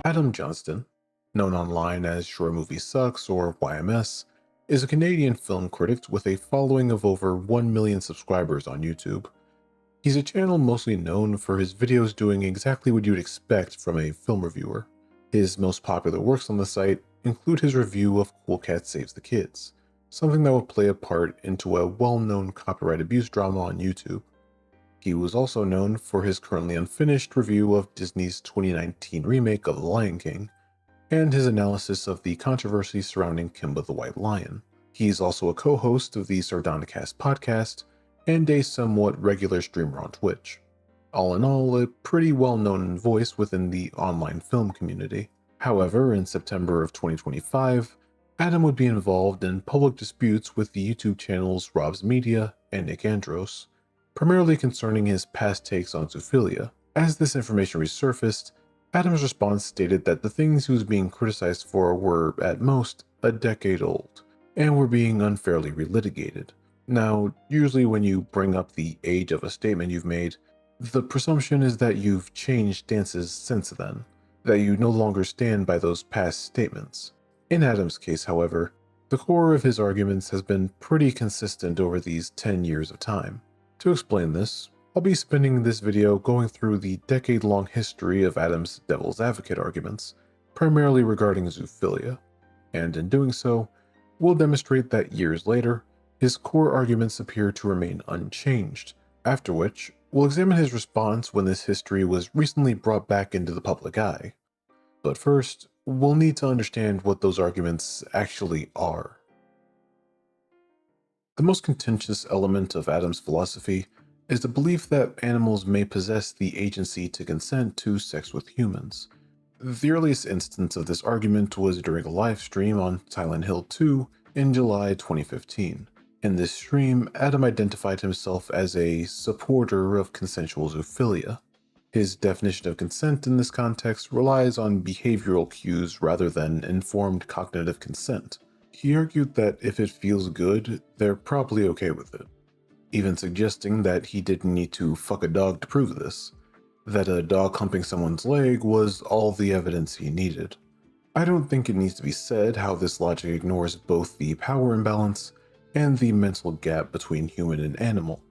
Adam Johnston, known online as YourMovieSucks or YMS, is a Canadian film critic with a following of over 1 million subscribers on YouTube. He's a channel mostly known for his videos doing exactly what you'd expect from a film reviewer. His most popular works on the site include his review of Cool Cat Saves the Kids, something that would play a part into a well-known copyright abuse drama on YouTube. He was also known for his currently unfinished review of Disney's 2019 remake of The Lion King, and his analysis of the controversy surrounding Kimba the White Lion. He's also a co-host of the Sardonicast podcast, and a somewhat regular streamer on Twitch. All in all, a pretty well-known voice within the online film community. However, in September of 2025, Adam would be involved in public disputes with the YouTube channels Rob's Media and Nikandros, primarily concerning his past takes on Zoophilia. As this information resurfaced, Adam's response stated that the things he was being criticized for were, at most, a decade old, and were being unfairly relitigated. Now, usually when you bring up the age of a statement you've made, the presumption is that you've changed stances since then, that you no longer stand by those past statements. In Adam's case, however, the core of his arguments has been pretty consistent over these 10 years of time. To explain this, I'll be spending this video going through the decade-long history of Adam's devil's advocate arguments, primarily regarding zoophilia, and in doing so, we'll demonstrate that years later, his core arguments appear to remain unchanged, after which, we'll examine his response when this history was recently brought back into the public eye. But first, we'll need to understand what those arguments actually are. The most contentious element of Adam's philosophy is the belief that animals may possess the agency to consent to sex with humans. The earliest instance of this argument was during a live stream on Silent Hill 2 in July 2015. In this stream, Adam identified himself as a supporter of consensual zoophilia. His definition of consent in this context relies on behavioral cues rather than informed cognitive consent. He argued that if it feels good, they're probably okay with it, even suggesting that he didn't need to fuck a dog to prove this, that a dog humping someone's leg was all the evidence he needed. I don't think it needs to be said how this logic ignores both the power imbalance and the mental gap between human and animal,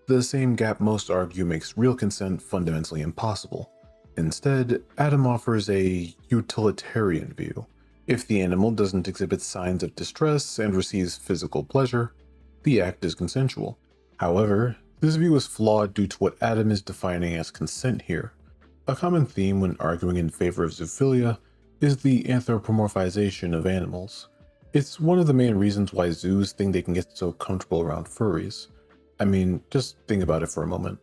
the same gap most argue makes real consent fundamentally impossible. Instead, Adam offers a utilitarian view. If the animal doesn't exhibit signs of distress and receives physical pleasure, the act is consensual. However, this view is flawed due to what Adam is defining as consent here. A common theme when arguing in favor of zoophilia is the anthropomorphization of animals. It's one of the main reasons why zoos think they can get so comfortable around furries. I mean, just think about it for a moment.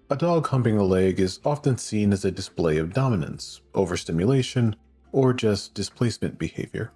A dog humping a leg is often seen as a display of dominance, overstimulation, or just displacement behavior,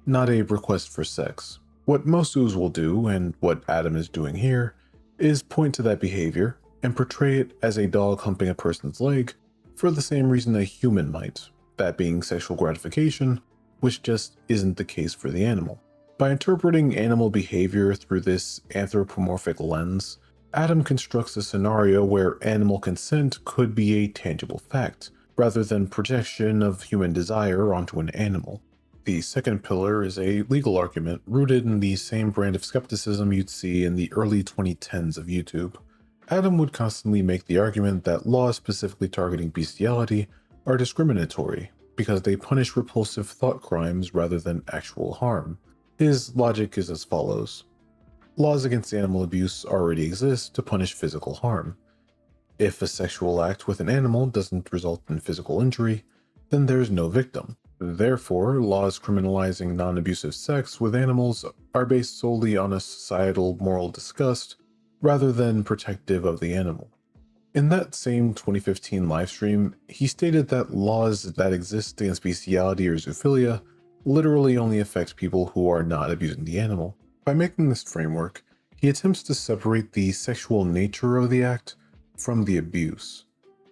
not a request for sex. What most zoos will do, and what Adam is doing here, is point to that behavior and portray it as a dog humping a person's leg for the same reason a human might, that being sexual gratification, which just isn't the case for the animal. By interpreting animal behavior through this anthropomorphic lens, Adam constructs a scenario where animal consent could be a tangible fact, rather than projection of human desire onto an animal. The second pillar is a legal argument rooted in the same brand of skepticism you'd see in the early 2010s of YouTube. Adam would constantly make the argument that laws specifically targeting bestiality are discriminatory because they punish repulsive thought crimes rather than actual harm. His logic is as follows. Laws against animal abuse already exist to punish physical harm. If a sexual act with an animal doesn't result in physical injury, then there's no victim. Therefore, laws criminalizing non-abusive sex with animals are based solely on a societal moral disgust rather than protective of the animal. In that same 2015 livestream, he stated that laws that exist against bestiality or zoophilia literally only affect people who are not abusing the animal. By making this framework, he attempts to separate the sexual nature of the act from the abuse,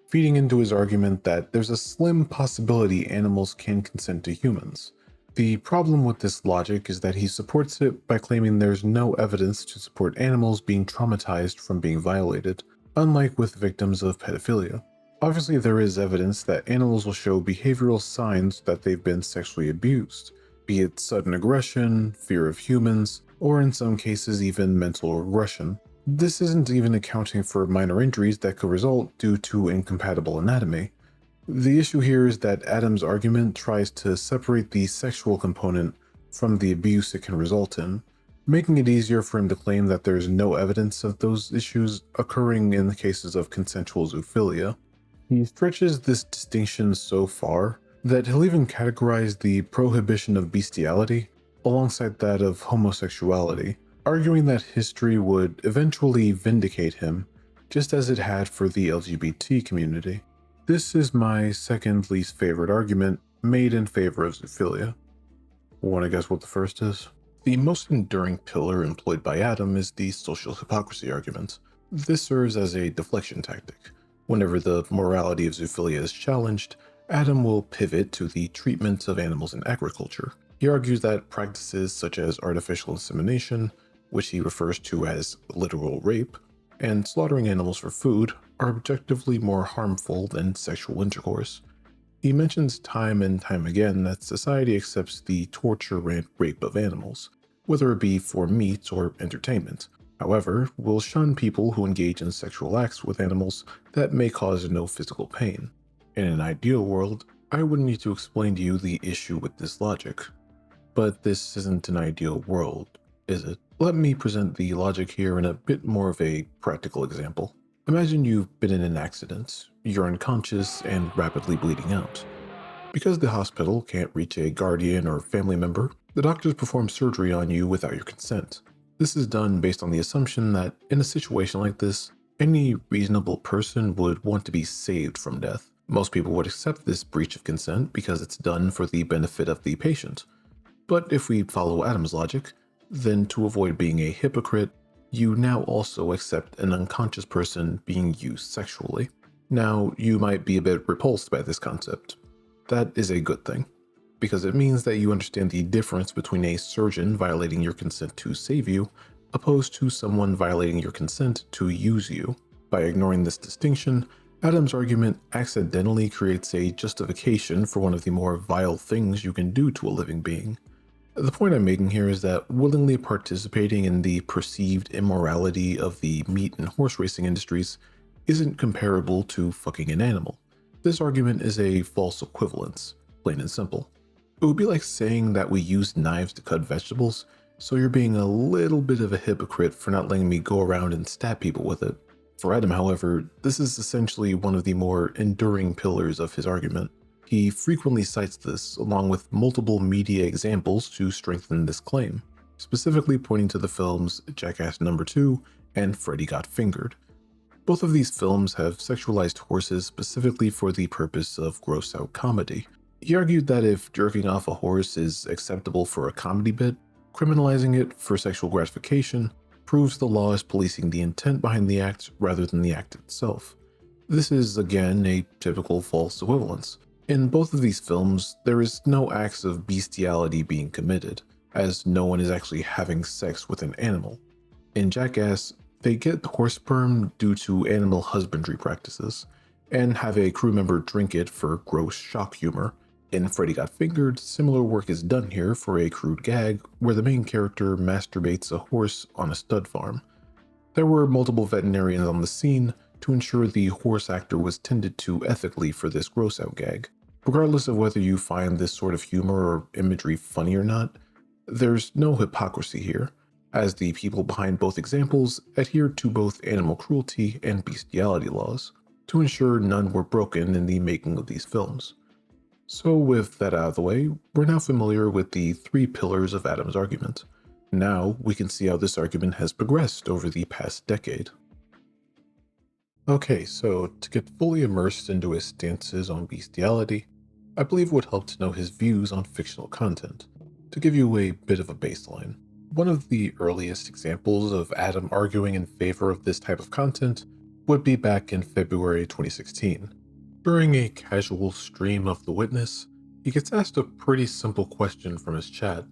feeding into his argument that there's a slim possibility animals can consent to humans. The problem with this logic is that he supports it by claiming there's no evidence to support animals being traumatized from being violated, unlike with victims of pedophilia. Obviously, there is evidence that animals will show behavioral signs that they've been sexually abused, be it sudden aggression, fear of humans, or in some cases even mental regression. This isn't even accounting for minor injuries that could result due to incompatible anatomy. The issue here is that Adam's argument tries to separate the sexual component from the abuse it can result in, making it easier for him to claim that there's no evidence of those issues occurring in the cases of consensual zoophilia. He stretches this distinction so far that he'll even categorize the prohibition of bestiality alongside that of homosexuality, arguing that history would eventually vindicate him, just as it had for the LGBT community. This is my second least favorite argument made in favor of zoophilia. Want to guess what the first is? The most enduring pillar employed by Adam is the social hypocrisy argument. This serves as a deflection tactic. Whenever the morality of zoophilia is challenged, Adam will pivot to the treatment of animals in agriculture. He argues that practices such as artificial insemination, which he refers to as literal rape, and slaughtering animals for food are objectively more harmful than sexual intercourse. He mentions time and time again that society accepts the torture and rape of animals, whether it be for meat or entertainment. However, will shun people who engage in sexual acts with animals that may cause no physical pain. In an ideal world, I wouldn't need to explain to you the issue with this logic. But this isn't an ideal world, is it? Let me present the logic here in a bit more of a practical example. Imagine you've been in an accident, you're unconscious and rapidly bleeding out. Because the hospital can't reach a guardian or family member, the doctors perform surgery on you without your consent. This is done based on the assumption that in a situation like this, any reasonable person would want to be saved from death. Most people would accept this breach of consent because it's done for the benefit of the patient. But if we follow Adam's logic, then to avoid being a hypocrite, you now also accept an unconscious person being used sexually. Now, you might be a bit repulsed by this concept. That is a good thing, because it means that you understand the difference between a surgeon violating your consent to save you, opposed to someone violating your consent to use you. By ignoring this distinction, Adam's argument accidentally creates a justification for one of the more vile things you can do to a living being. The point I'm making here is that willingly participating in the perceived immorality of the meat and horse racing industries isn't comparable to fucking an animal. This argument is a false equivalence, plain and simple. It would be like saying that we use knives to cut vegetables, so you're being a little bit of a hypocrite for not letting me go around and stab people with it. For Adam, however, this is essentially one of the more enduring pillars of his argument. He frequently cites this, along with multiple media examples to strengthen this claim, specifically pointing to the films Jackass No. 2 and Freddy Got Fingered. Both of these films have sexualized horses specifically for the purpose of gross-out comedy. He argued that if jerking off a horse is acceptable for a comedy bit, criminalizing it for sexual gratification proves the law is policing the intent behind the act rather than the act itself. This is, again, a typical false equivalence. In both of these films, there is no acts of bestiality being committed, as no one is actually having sex with an animal. In Jackass, they get horse sperm due to animal husbandry practices, and have a crew member drink it for gross shock humor. In Freddy Got Fingered, similar work is done here for a crude gag where the main character masturbates a horse on a stud farm. There were multiple veterinarians on the scene to ensure the horse actor was tended to ethically for this gross-out gag. Regardless of whether you find this sort of humor or imagery funny or not, there's no hypocrisy here, as the people behind both examples adhered to both animal cruelty and bestiality laws to ensure none were broken in the making of these films. So with that out of the way, we're now familiar with the three pillars of Adam's argument. Now we can see how this argument has progressed over the past decade. Okay, so to get fully immersed into his stances on bestiality, I believe it would help to know his views on fictional content. To give you a bit of a baseline, one of the earliest examples of Adam arguing in favor of this type of content would be back in February 2016. During a casual stream of The Witness, he gets asked a pretty simple question from his chat.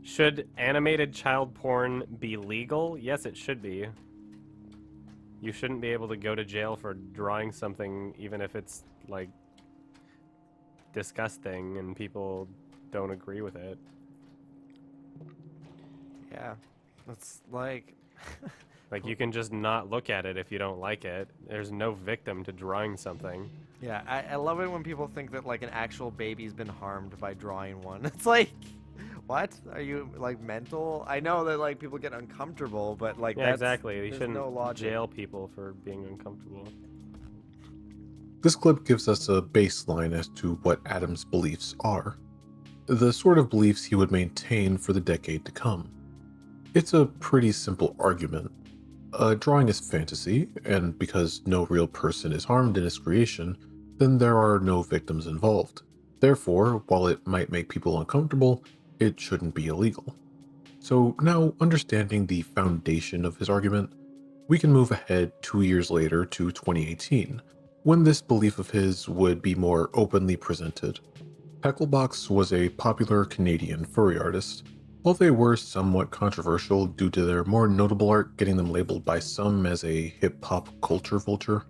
Should animated child porn be legal? Yes, it should be. You shouldn't be able to go to jail for drawing something, even if it's like disgusting and people don't agree with it. Yeah, it's like. Like, you can just not look at it if you don't like it. There's no victim to drawing something. Yeah, I love it when people think that like an actual baby's been harmed by drawing one. It's like, what? Are you like mental? I know that like people get uncomfortable, but like Yeah, exactly. You there's shouldn't no logic. jail people for being uncomfortable. This clip gives us a baseline as to what Adam's beliefs are, the sort of beliefs he would maintain for the decade to come. It's a pretty simple argument. Drawing is fantasy, and because no real person is harmed in its creation, then there are no victims involved. Therefore, while it might make people uncomfortable, it shouldn't be illegal. So now, understanding the foundation of his argument, we can move ahead 2 years later to 2018, when this belief of his would be more openly presented. Pecklebox was a popular Canadian furry artist. While they were somewhat controversial due to their more notable art getting them labeled by some as a hip-hop culture vulture,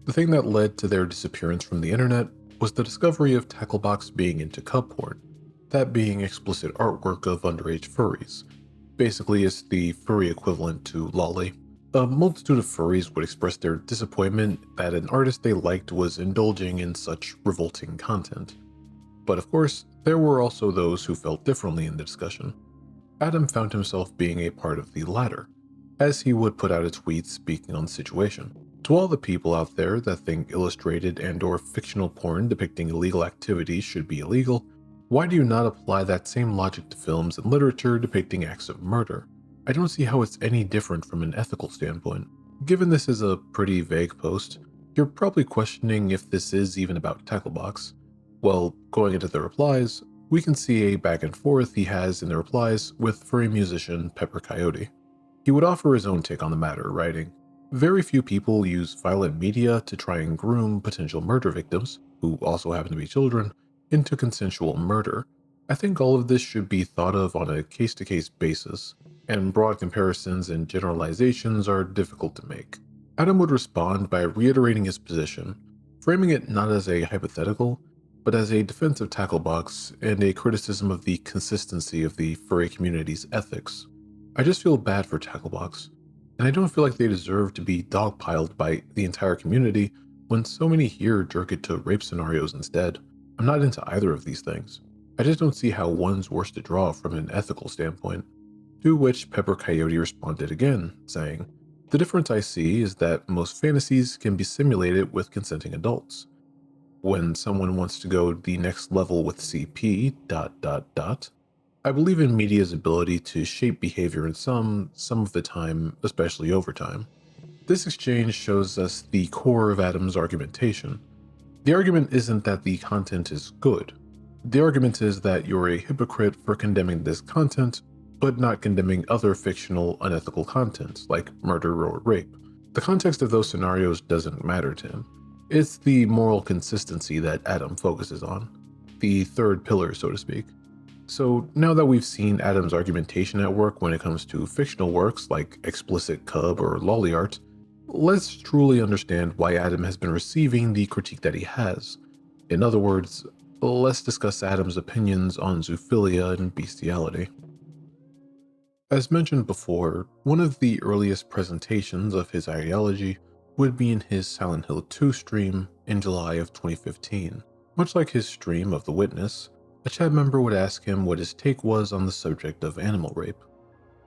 the thing that led to their disappearance from the internet was the discovery of Tacklebox being into cub porn, that being explicit artwork of underage furries. Basically, it's the furry equivalent to lolly. A multitude of furries would express their disappointment that an artist they liked was indulging in such revolting content. But of course, there were also those who felt differently in the discussion. Adam found himself being a part of the latter, as he would put out a tweet speaking on the situation. To all the people out there that think illustrated and/or fictional porn depicting illegal activities should be illegal, why do you not apply that same logic to films and literature depicting acts of murder? I don't see how it's any different from an ethical standpoint. Given this is a pretty vague post, you're probably questioning if this is even about Tacklebox. Well, going into the replies, we can see a back and forth he has in the replies with furry musician Pepper Coyote. He would offer his own take on the matter, writing, "Very few people use violent media to try and groom potential murder victims, who also happen to be children, into consensual murder. I think all of this should be thought of on a case-to-case basis, and broad comparisons and generalizations are difficult to make." Adam would respond by reiterating his position, framing it not as a hypothetical, but as a defensive tackle box and a criticism of the consistency of the furry community's ethics. I just feel bad for Tacklebox, and I don't feel like they deserve to be dogpiled by the entire community when so many here jerk it to rape scenarios instead. I'm not into either of these things. I just don't see how one's worse to draw from an ethical standpoint. To which Pepper Coyote responded again, saying, "The difference I see is that most fantasies can be simulated with consenting adults. When someone wants to go the next level with CP, I believe in media's ability to shape behavior in some of the time, especially over time." This exchange shows us the core of Adam's argumentation. The argument isn't that the content is good. The argument is that you're a hypocrite for condemning this content, but not condemning other fictional, unethical content, like murder or rape. The context of those scenarios doesn't matter to him. It's the moral consistency that Adam focuses on. The third pillar, so to speak. So now that we've seen Adam's argumentation at work when it comes to fictional works like explicit cub or lolly art, let's truly understand why Adam has been receiving the critique that he has. In other words, let's discuss Adam's opinions on zoophilia and bestiality. As mentioned before, one of the earliest presentations of his ideology would be in his Silent Hill 2 stream in July of 2015. Much like his stream of The Witness, a chat member would ask him what his take was on the subject of animal rape.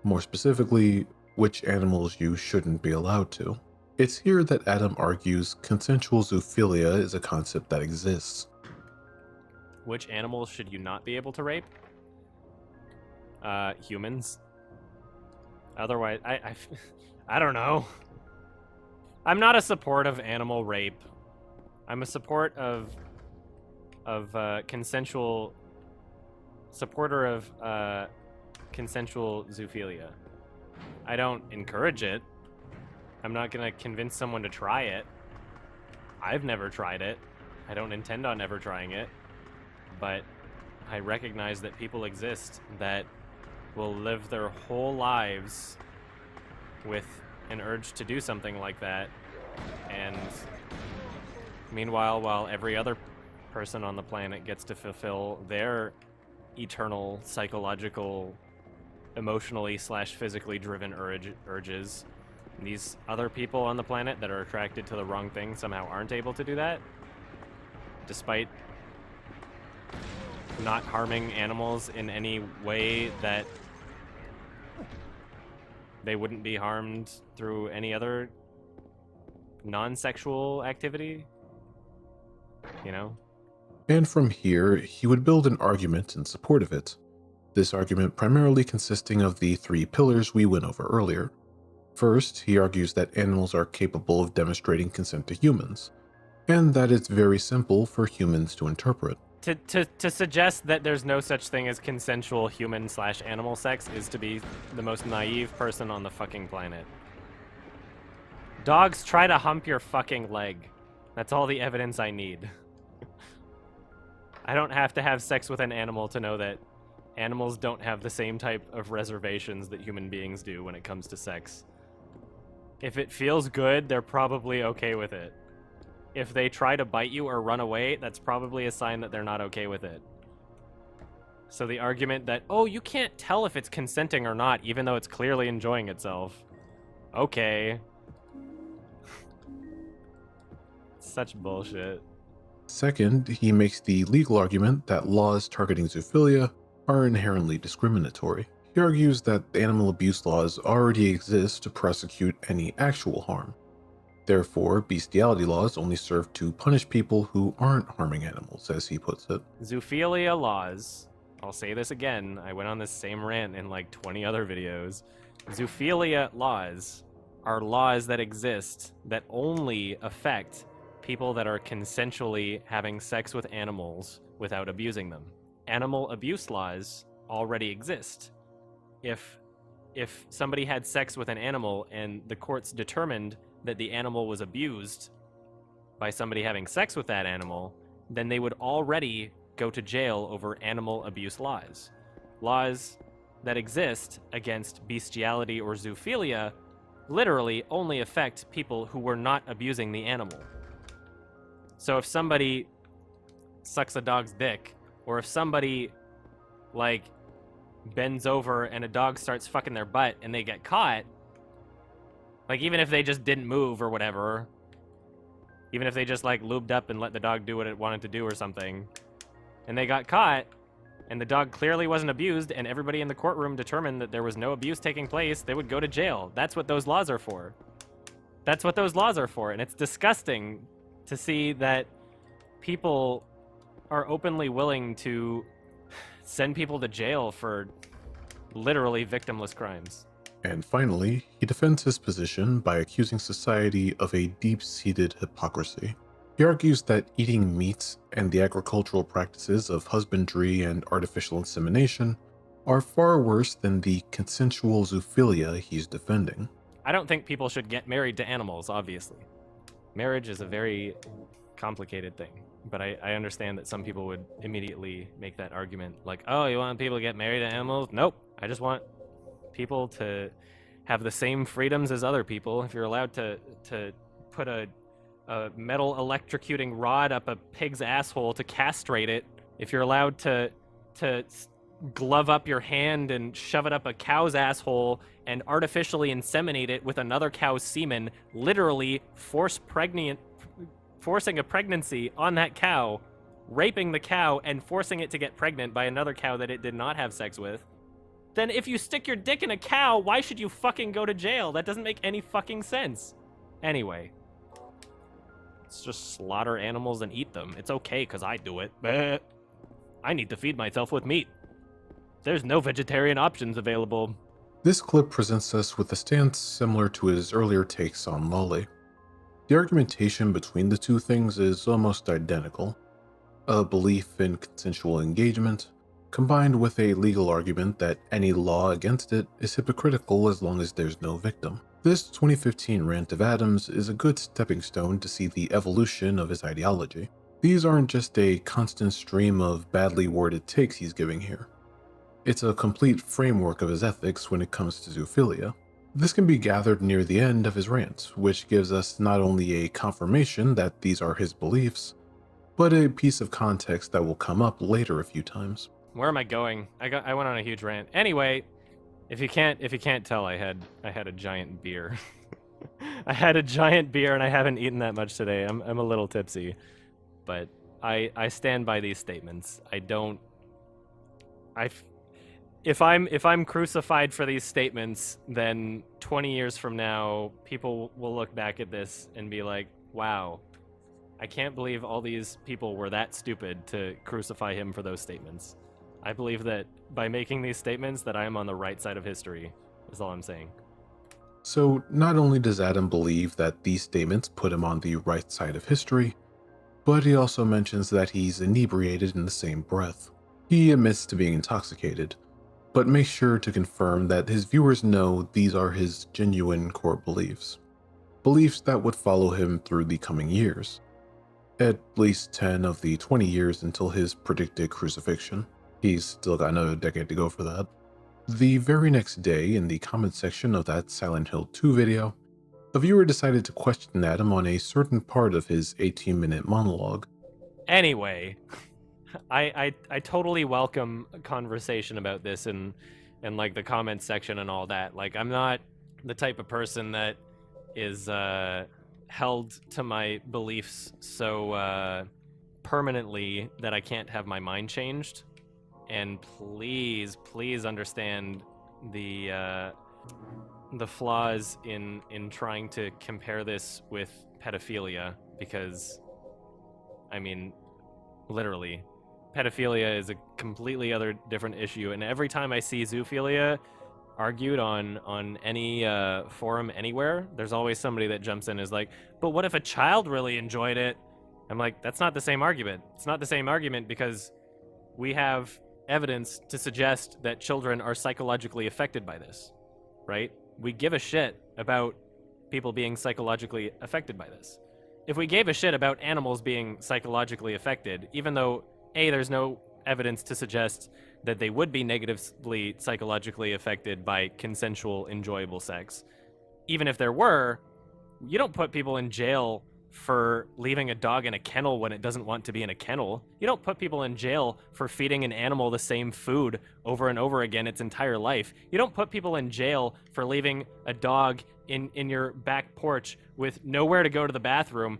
More specifically, which animals you shouldn't be allowed to. It's here that Adam argues consensual zoophilia is a concept that exists. Which animals should you not be able to rape? Humans. Otherwise, I don't know. I'm not a support of animal rape. I'm a support of consensual supporter of consensual zoophilia. I don't encourage it. I'm not gonna convince someone to try it. I've never tried it. I don't intend on ever trying it. But I recognize that people exist that will live their whole lives with an urge to do something like that, and meanwhile, while every other person on the planet gets to fulfill their eternal psychological, emotionally / physically driven urges, these other people on the planet that are attracted to the wrong thing somehow aren't able to do that, despite not harming animals in any way that they wouldn't be harmed through any other non-sexual activity, you know? And from here, he would build an argument in support of it. This argument primarily consisting of the 3 pillars we went over earlier. First, he argues that animals are capable of demonstrating consent to humans, and that it's very simple for humans to interpret. To suggest that there's no such thing as consensual human / animal sex is to be the most naive person on the fucking planet. Dogs try to hump your fucking leg. That's all the evidence I need. I don't have to have sex with an animal to know that animals don't have the same type of reservations that human beings do when it comes to sex. If it feels good, they're probably okay with it. If they try to bite you or run away, that's probably a sign that they're not okay with it. So the argument that, oh, you can't tell if it's consenting or not, even though it's clearly enjoying itself. Okay. Such bullshit. Second, he makes the legal argument that laws targeting zoophilia are inherently discriminatory. He argues that animal abuse laws already exist to prosecute any actual harm. Therefore, bestiality laws only serve to punish people who aren't harming animals, as he puts it. Zoophilia laws, I'll say this again, I went on this same rant in like 20 other videos. Zoophilia laws are laws that exist that only affect people that are consensually having sex with animals without abusing them. Animal abuse laws already exist. If somebody had sex with an animal and the courts determined that the animal was abused by somebody having sex with that animal, then they would already go to jail over animal abuse laws. Laws that exist against bestiality or zoophilia literally only affect people who were not abusing the animal. So if somebody sucks a dog's dick, or if somebody like bends over and a dog starts fucking their butt and they get caught, like even if they just didn't move or whatever, even if they just like lubed up and let the dog do what it wanted to do or something, and they got caught and the dog clearly wasn't abused and everybody in the courtroom determined that there was no abuse taking place, they would go to jail. That's what those laws are for. That's what those laws are for. And it's disgusting to see that people are openly willing to send people to jail for literally victimless crimes. And finally, he defends his position by accusing society of a deep-seated hypocrisy. He argues that eating meat and the agricultural practices of husbandry and artificial insemination are far worse than the consensual zoophilia he's defending. I don't think people should get married to animals, obviously. Marriage is a very complicated thing, but I understand that some people would immediately make that argument like, oh, you want people to get married to animals? Nope. I just want people to have the same freedoms as other people. If you're allowed to put a metal electrocuting rod up a pig's asshole to castrate it, if you're allowed to glove up your hand and shove it up a cow's asshole and artificially inseminate it with another cow's semen, literally forcing a pregnancy on that cow, raping the cow and forcing it to get pregnant by another cow that it did not have sex with, then if you stick your dick in a cow, why should you fucking go to jail? That doesn't make any fucking sense. Anyway, let's just slaughter animals and eat them. It's okay because I do it. But I need to feed myself with meat. There's no vegetarian options available. This clip presents us with a stance similar to his earlier takes on lolly. The argumentation between the two things is almost identical. A belief in consensual engagement, combined with a legal argument that any law against it is hypocritical as long as there's no victim. This 2015 rant of Adams is a good stepping stone to see the evolution of his ideology. These aren't just a constant stream of badly worded takes he's giving here. It's a complete framework of his ethics when it comes to zoophilia. This can be gathered near the end of his rant, which gives us not only a confirmation that these are his beliefs, but a piece of context that will come up later a few times. Where am I going? I went on a huge rant. Anyway, if you can't tell, I had a giant beer. I had a giant beer and I haven't eaten that much today. I'm a little tipsy, but I stand by these statements. If I'm crucified for these statements, then 20 years from now, people will look back at this and be like, "Wow, I can't believe all these people were that stupid to crucify him for those statements." I believe that by making these statements that I am on the right side of history, is all I'm saying. So not only does Adam believe that these statements put him on the right side of history, but he also mentions that he's inebriated in the same breath. He admits to being intoxicated, but makes sure to confirm that his viewers know these are his genuine core beliefs. Beliefs that would follow him through the coming years. At least 10 of the 20 years until his predicted crucifixion. He's still got another decade to go for that. The very next day, in the comment section of that Silent Hill 2 video, a viewer decided to question Adam on a certain part of his 18-minute monologue. Anyway, I totally welcome a conversation about this and like the comment section and all that. Like, I'm not the type of person that is held to my beliefs so permanently that I can't have my mind changed. And please understand the flaws in trying to compare this with pedophilia, because, I mean, literally, pedophilia is a completely other different issue. And every time I see zoophilia argued on any forum anywhere, there's always somebody that jumps in and is like, but what if a child really enjoyed it? I'm like, that's not the same argument. It's not the same argument, because we have evidence to suggest that children are psychologically affected by this, right? We give a shit about people being psychologically affected by this. If we gave a shit about animals being psychologically affected, even though, A, there's no evidence to suggest that they would be negatively psychologically affected by consensual, enjoyable sex, even if there were, you don't put people in jail for leaving a dog in a kennel when it doesn't want to be in a kennel. You don't put people in jail for feeding an animal the same food over and over again its entire life. You don't put people in jail for leaving a dog in your back porch with nowhere to go to the bathroom,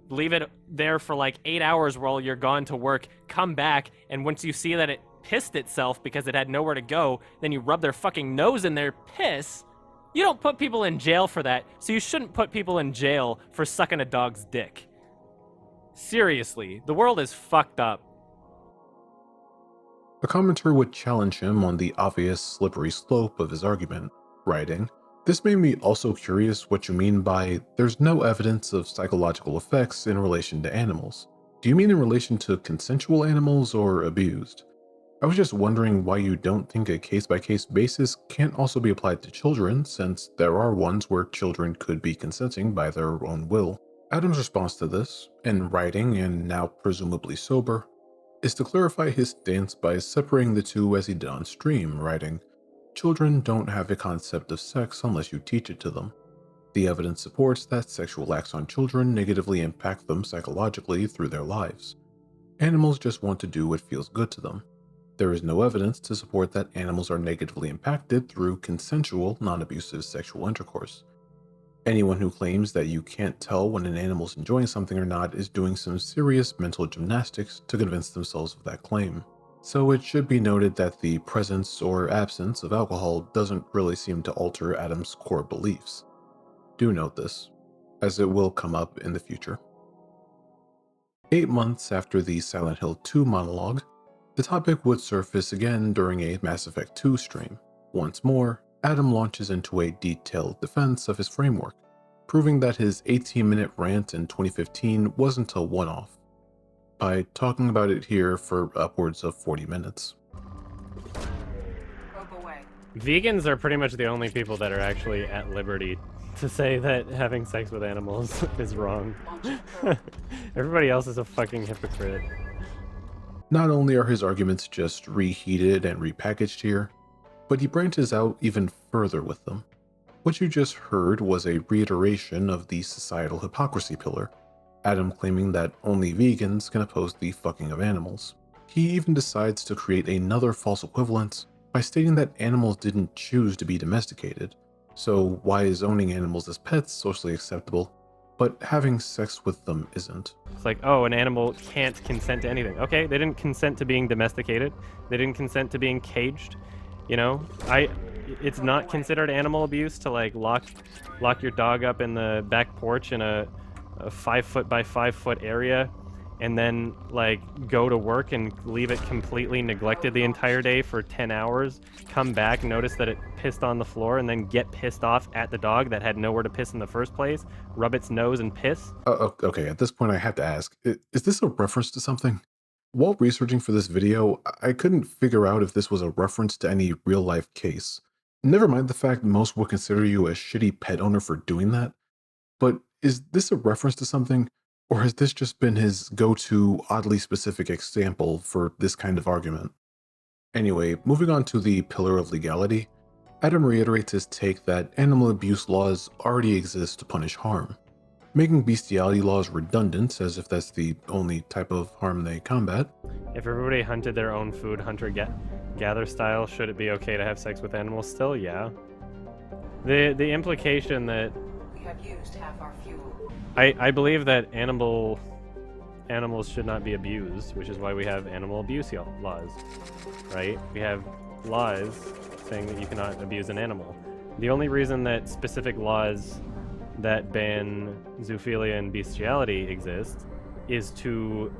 leave it there for like 8 hours while you're gone to work, come back, and once you see that it pissed itself because it had nowhere to go, then you rub their fucking nose in their piss. You don't put people in jail for that, so you shouldn't put people in jail for sucking a dog's dick. Seriously, the world is fucked up. A commenter would challenge him on the obvious slippery slope of his argument, writing, "This made me also curious what you mean by there's no evidence of psychological effects in relation to animals. Do you mean in relation to consensual animals or abused? I was just wondering why you don't think a case-by-case basis can't also be applied to children, since there are ones where children could be consenting by their own will." Adam's response to this, in writing and now presumably sober, is to clarify his stance by separating the two as he did on stream, writing, "Children don't have a concept of sex unless you teach it to them. The evidence supports that sexual acts on children negatively impact them psychologically through their lives. Animals just want to do what feels good to them. There is no evidence to support that animals are negatively impacted through consensual, non-abusive sexual intercourse. Anyone who claims that you can't tell when an animal's enjoying something or not is doing some serious mental gymnastics to convince themselves of that claim." So it should be noted that the presence or absence of alcohol doesn't really seem to alter Adam's core beliefs. Do note this, as it will come up in the future. 8 months after the Silent Hill 2 monologue, the topic would surface again during a Mass Effect 2 stream. Once more, Adam launches into a detailed defense of his framework, proving that his 18-minute rant in 2015 wasn't a one-off, by talking about it here for upwards of 40 minutes. Vegans are pretty much the only people that are actually at liberty to say that having sex with animals is wrong. Everybody else is a fucking hypocrite. Not only are his arguments just reheated and repackaged here, but he branches out even further with them. What you just heard was a reiteration of the societal hypocrisy pillar, Adam claiming that only vegans can oppose the fucking of animals. He even decides to create another false equivalence by stating that animals didn't choose to be domesticated, so why is owning animals as pets socially acceptable, but having sex with them isn't? It's like, oh, an animal can't consent to anything. Okay, they didn't consent to being domesticated. They didn't consent to being caged. You know, it's not considered animal abuse to like lock your dog up in the back porch in a 5 foot by 5 foot area, and then like go to work and leave it completely neglected the entire day for 10 hours, come back, notice that it pissed on the floor, and then get pissed off at the dog that had nowhere to piss in the first place, rub its nose and piss. Okay, at this point I have to ask, is this a reference to something? While researching for this video, I couldn't figure out if this was a reference to any real-life case. Never mind the fact most would consider you a shitty pet owner for doing that, but is this a reference to something, or has this just been his go-to, oddly specific example for this kind of argument? Anyway, moving on to the pillar of legality, Adam reiterates his take that animal abuse laws already exist to punish harm, making bestiality laws redundant as if that's the only type of harm they combat. If everybody hunted their own food, hunter-gather style, should it be okay to have sex with animals still? Yeah. The implication that We have used half our fuel. I believe that animals should not be abused, which is why we have animal abuse laws, right? We have laws saying that you cannot abuse an animal. The only reason that specific laws that ban zoophilia and bestiality exist is to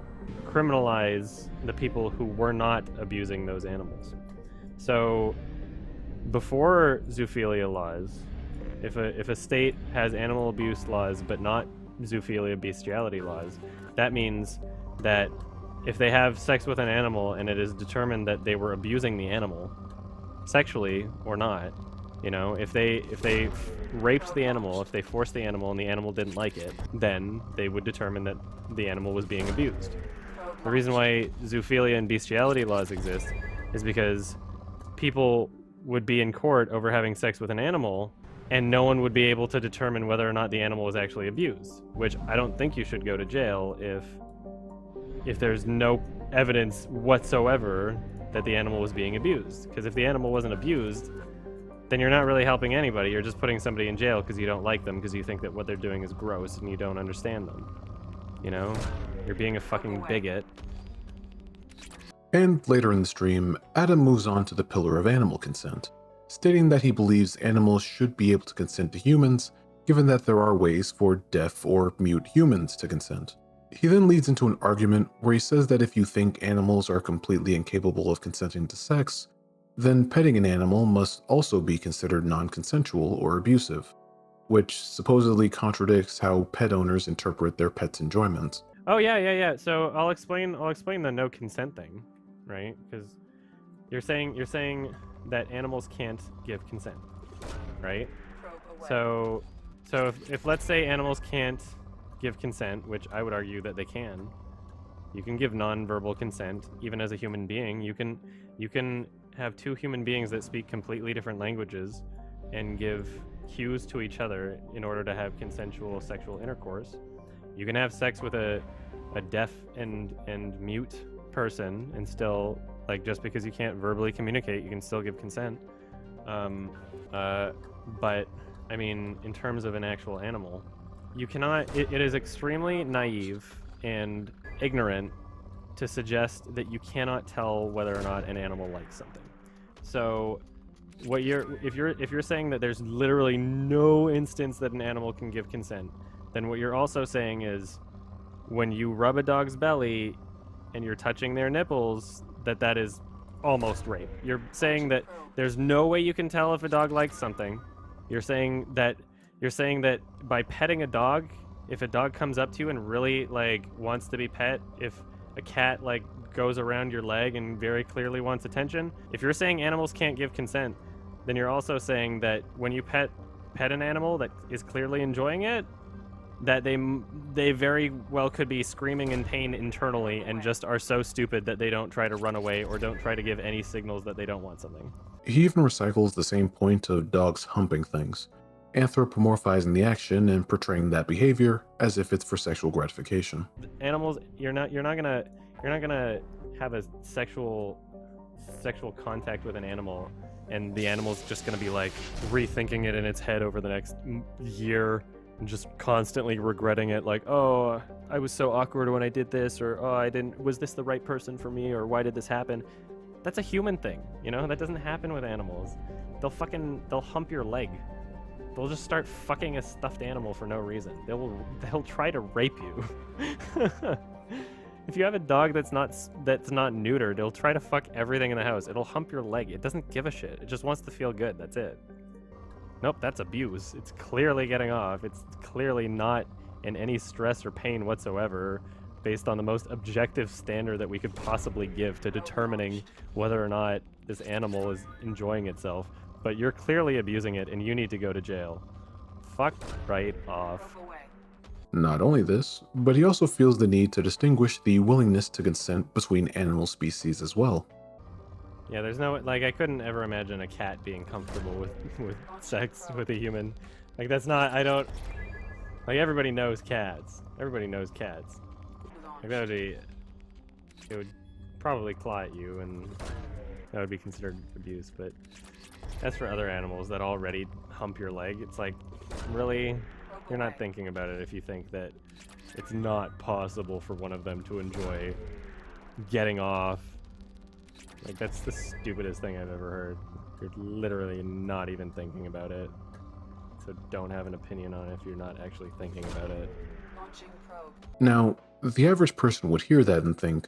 criminalize the people who were not abusing those animals. So before zoophilia laws, if a state has animal abuse laws but not zoophilia bestiality laws, that means that if they have sex with an animal and it is determined that they were abusing the animal sexually or not, you know, if they raped the animal, if they forced the animal and the animal didn't like it, then they would determine that the animal was being abused. The reason why zoophilia and bestiality laws exist is because people would be in court over having sex with an animal, and no one would be able to determine whether or not the animal was actually abused, which I don't think you should go to jail if there's no evidence whatsoever that the animal was being abused. Because if the animal wasn't abused, then you're not really helping anybody. You're just putting somebody in jail because you don't like them, because you think that what they're doing is gross and you don't understand them. You know? You're being a fucking bigot. And later in the stream, Adam moves on to the pillar of animal consent, stating that he believes animals should be able to consent to humans, given that there are ways for deaf or mute humans to consent. He then leads into an argument where he says that if you think animals are completely incapable of consenting to sex, then petting an animal must also be considered non-consensual or abusive, which supposedly contradicts how pet owners interpret their pets' enjoyments. Oh yeah. So I'll explain the no consent thing, right? Because you're saying that animals can't give consent, right? So if let's say animals can't give consent, which I would argue that they can, you can give non-verbal consent even as a human being. You can have two human beings that speak completely different languages and give cues to each other in order to have consensual sexual intercourse. You can have sex with a deaf and mute person and still, like, just because you can't verbally communicate, you can still give consent. But I mean, in terms of an actual animal, you cannot. It is extremely naive and ignorant to suggest that you cannot tell whether or not an animal likes something. So if you're saying that there's literally no instance that an animal can give consent, then what you're also saying is when you rub a dog's belly and you're touching their nipples, that is almost rape. You're saying that there's no way you can tell if a dog likes something. You're saying that by petting a dog, if a dog comes up to you and really like wants to be pet, if a cat like goes around your leg and very clearly wants attention, if you're saying animals can't give consent, then you're also saying that when you pet an animal that is clearly enjoying it, that they very well could be screaming in pain internally and just are so stupid that they don't try to run away or don't try to give any signals that they don't want something. He even recycles the same point of dogs humping things, anthropomorphizing the action and portraying that behavior as if it's for sexual gratification. Animals, you're not gonna have a sexual contact with an animal, and the animal's just gonna be like rethinking it in its head over the next year and just constantly regretting it, like, oh, I was so awkward when I did this, or oh, was this the right person for me, or why did this happen? That's a human thing, you know? That doesn't happen with animals. They'll hump your leg. They'll just start fucking a stuffed animal for no reason. They'll try to rape you. If you have a dog that's not neutered, it'll try to fuck everything in the house. It'll hump your leg. It doesn't give a shit. It just wants to feel good. That's it. Nope, that's abuse. It's clearly getting off. It's clearly not in any stress or pain whatsoever, based on the most objective standard that we could possibly give to determining whether or not this animal is enjoying itself. But you're clearly abusing it, and you need to go to jail. Fuck right off. Not only this, but he also feels the need to distinguish the willingness to consent between animal species as well. Yeah, there's no, like, I couldn't ever imagine a cat being comfortable with sex with a human. Like, that's not, I don't, like, everybody knows cats. Everybody knows cats. Like, that would be, it would probably claw at you, and that would be considered abuse, but as for other animals that already hump your leg, it's like, really? You're not thinking about it if you think that it's not possible for one of them to enjoy getting off. Like, that's the stupidest thing I've ever heard. You're literally not even thinking about it. So don't have an opinion on it if you're not actually thinking about it. Now, the average person would hear that and think,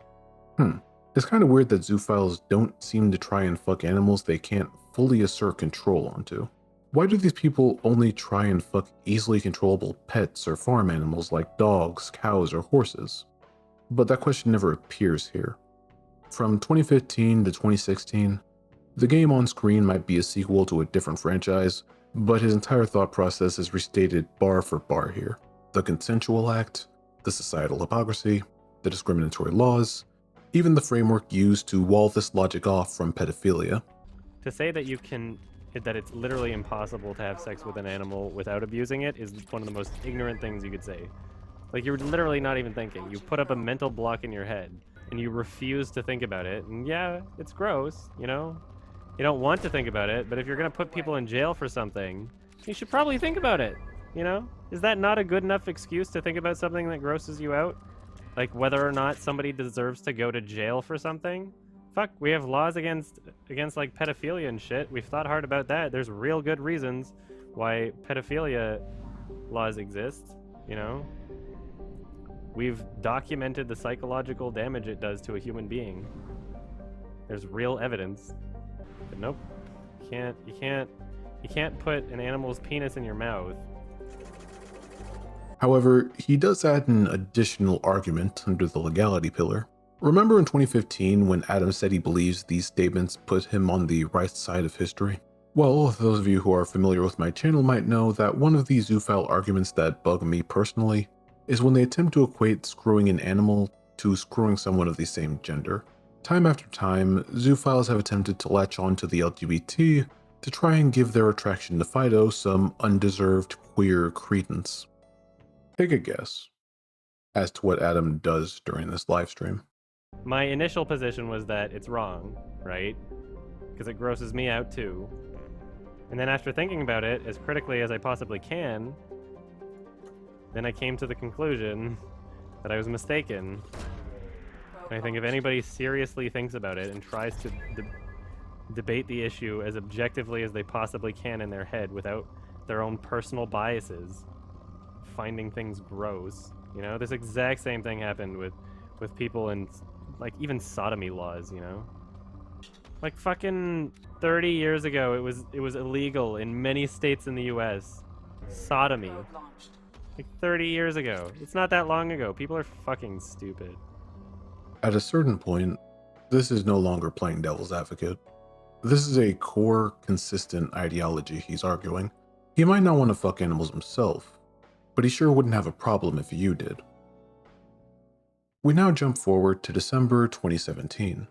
it's kind of weird that zoophiles don't seem to try and fuck animals they can't fully assert control onto. Why do these people only try and fuck easily controllable pets or farm animals like dogs, cows, or horses? But that question never appears here. From 2015 to 2016, the game on screen might be a sequel to a different franchise, but his entire thought process is restated bar for bar here. The consensual act, the societal hypocrisy, the discriminatory laws, even the framework used to wall this logic off from pedophilia. To say that that it's literally impossible to have sex with an animal without abusing it is one of the most ignorant things you could say. Like, you're literally not even thinking. You put up a mental block in your head, and you refuse to think about it, and yeah, it's gross, you know? You don't want to think about it, but if you're gonna put people in jail for something, you should probably think about it, you know? Is that not a good enough excuse to think about something that grosses you out? Like, whether or not somebody deserves to go to jail for something? Fuck, we have laws against like pedophilia and shit. We've thought hard about that. There's real good reasons why pedophilia laws exist, you know? We've documented the psychological damage it does to a human being. There's real evidence. But nope. You can't put an animal's penis in your mouth. However, he does add an additional argument under the legality pillar. Remember in 2015 when Adam said he believes these statements put him on the right side of history? Well, those of you who are familiar with my channel might know that one of the zoophile arguments that bug me personally is when they attempt to equate screwing an animal to screwing someone of the same gender. Time after time, zoophiles have attempted to latch on to the LGBT to try and give their attraction to Fido some undeserved queer credence. Take a guess as to what Adam does during this livestream. My initial position was that it's wrong, right? Because it grosses me out too. And then after thinking about it as critically as I possibly can, then I came to the conclusion that I was mistaken. And I think if anybody seriously thinks about it and tries to debate the issue as objectively as they possibly can in their head without their own personal biases, finding things gross, you know? This exact same thing happened with people in, like, even sodomy laws, you know? Like, fucking 30 years ago, it was illegal in many states in the US. Sodomy. Like 30 years ago. It's not that long ago. People are fucking stupid. At a certain point, this is no longer playing devil's advocate. This is a core, consistent ideology he's arguing. He might not want to fuck animals himself, but he sure wouldn't have a problem if you did. We now jump forward to December 2017.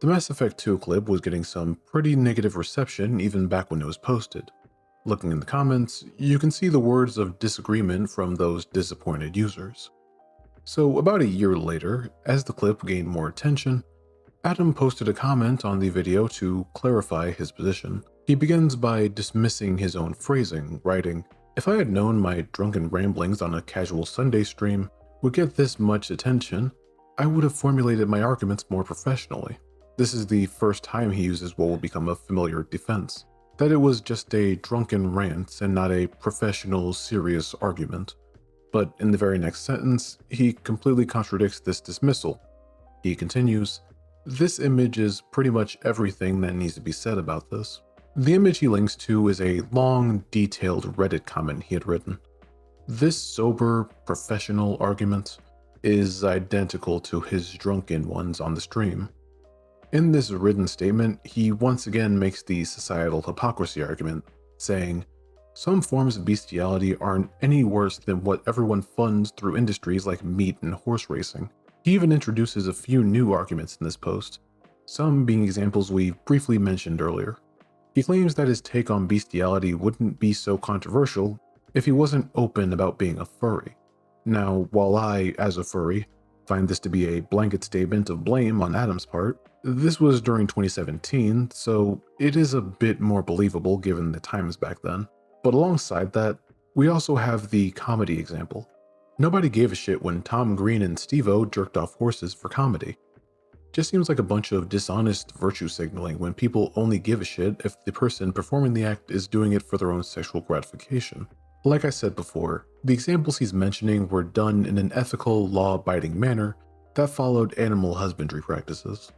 The Mass Effect 2 clip was getting some pretty negative reception even back when it was posted. Looking in the comments, you can see the words of disagreement from those disappointed users. So about a year later, as the clip gained more attention, Adam posted a comment on the video to clarify his position. He begins by dismissing his own phrasing, writing, "If I had known my drunken ramblings on a casual Sunday stream would get this much attention, I would have formulated my arguments more professionally." This is the first time he uses what will become a familiar defense, that it was just a drunken rant and not a professional, serious argument. But in the very next sentence, he completely contradicts this dismissal. He continues, "This image is pretty much everything that needs to be said about this." The image he links to is a long, detailed Reddit comment he had written. This sober, professional argument is identical to his drunken ones on the stream. In this written statement, he once again makes the societal hypocrisy argument, saying, "Some forms of bestiality aren't any worse than what everyone funds through industries like meat and horse racing." He even introduces a few new arguments in this post, some being examples we briefly mentioned earlier. He claims that his take on bestiality wouldn't be so controversial if he wasn't open about being a furry. Now, while I, as a furry, find this to be a blanket statement of blame on Adam's part, this was during 2017, so it is a bit more believable given the times back then. But alongside that, we also have the comedy example. Nobody gave a shit when Tom Green and Steve-O jerked off horses for comedy. Just seems like a bunch of dishonest virtue signaling when people only give a shit if the person performing the act is doing it for their own sexual gratification. Like I said before, the examples he's mentioning were done in an ethical, law-abiding manner that followed animal husbandry practices.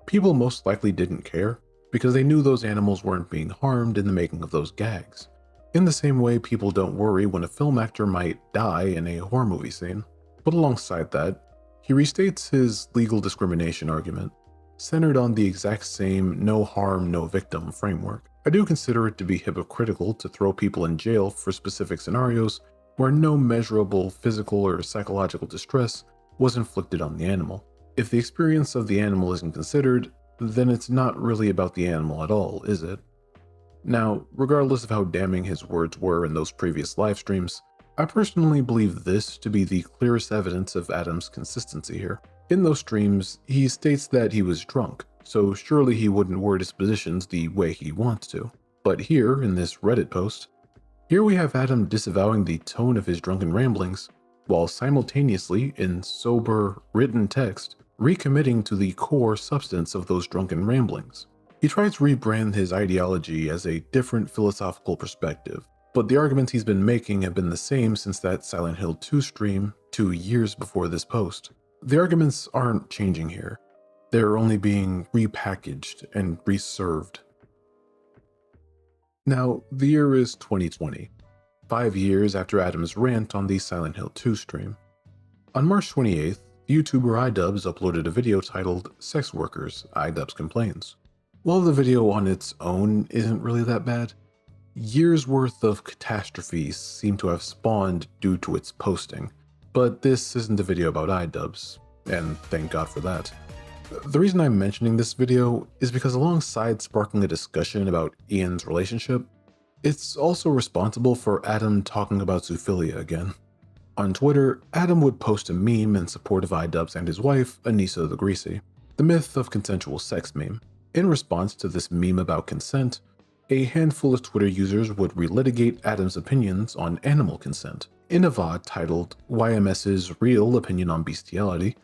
People most likely didn't care because they knew those animals weren't being harmed in the making of those gags. In the same way people don't worry when a film actor might die in a horror movie scene. But alongside that, he restates his legal discrimination argument, centered on the exact same no harm, no victim framework. I do consider it to be hypocritical to throw people in jail for specific scenarios where no measurable physical or psychological distress was inflicted on the animal. If the experience of the animal isn't considered, then it's not really about the animal at all, is it? Now, regardless of how damning his words were in those previous live streams, I personally believe this to be the clearest evidence of Adam's consistency here. In those streams, he states that he was drunk, so surely he wouldn't word his positions the way he wants to. But here, in this Reddit post, here we have Adam disavowing the tone of his drunken ramblings, while simultaneously, in sober, written text, recommitting to the core substance of those drunken ramblings. He tries to rebrand his ideology as a different philosophical perspective, but the arguments he's been making have been the same since that Silent Hill 2 stream 2 years before this post. The arguments aren't changing here. They're only being repackaged and reserved. Now, the year is 2020, 5 years after Adam's rant on the Silent Hill 2 stream. On March 28th, YouTuber iDubbbz uploaded a video titled "Sex Workers, iDubbbz Complains." While the video on its own isn't really that bad, years worth of catastrophes seem to have spawned due to its posting. But this isn't a video about iDubbbz, and thank God for that. The reason I'm mentioning this video is because alongside sparking a discussion about Ian's relationship, it's also responsible for Adam talking about zoophilia again. On Twitter, Adam would post a meme in support of iDubbbz and his wife, Anissa the Greasy, the myth of consensual sex meme. In response to this meme about consent, a handful of Twitter users would relitigate Adam's opinions on animal consent in a VOD titled YMS's Real Opinion on Bestiality,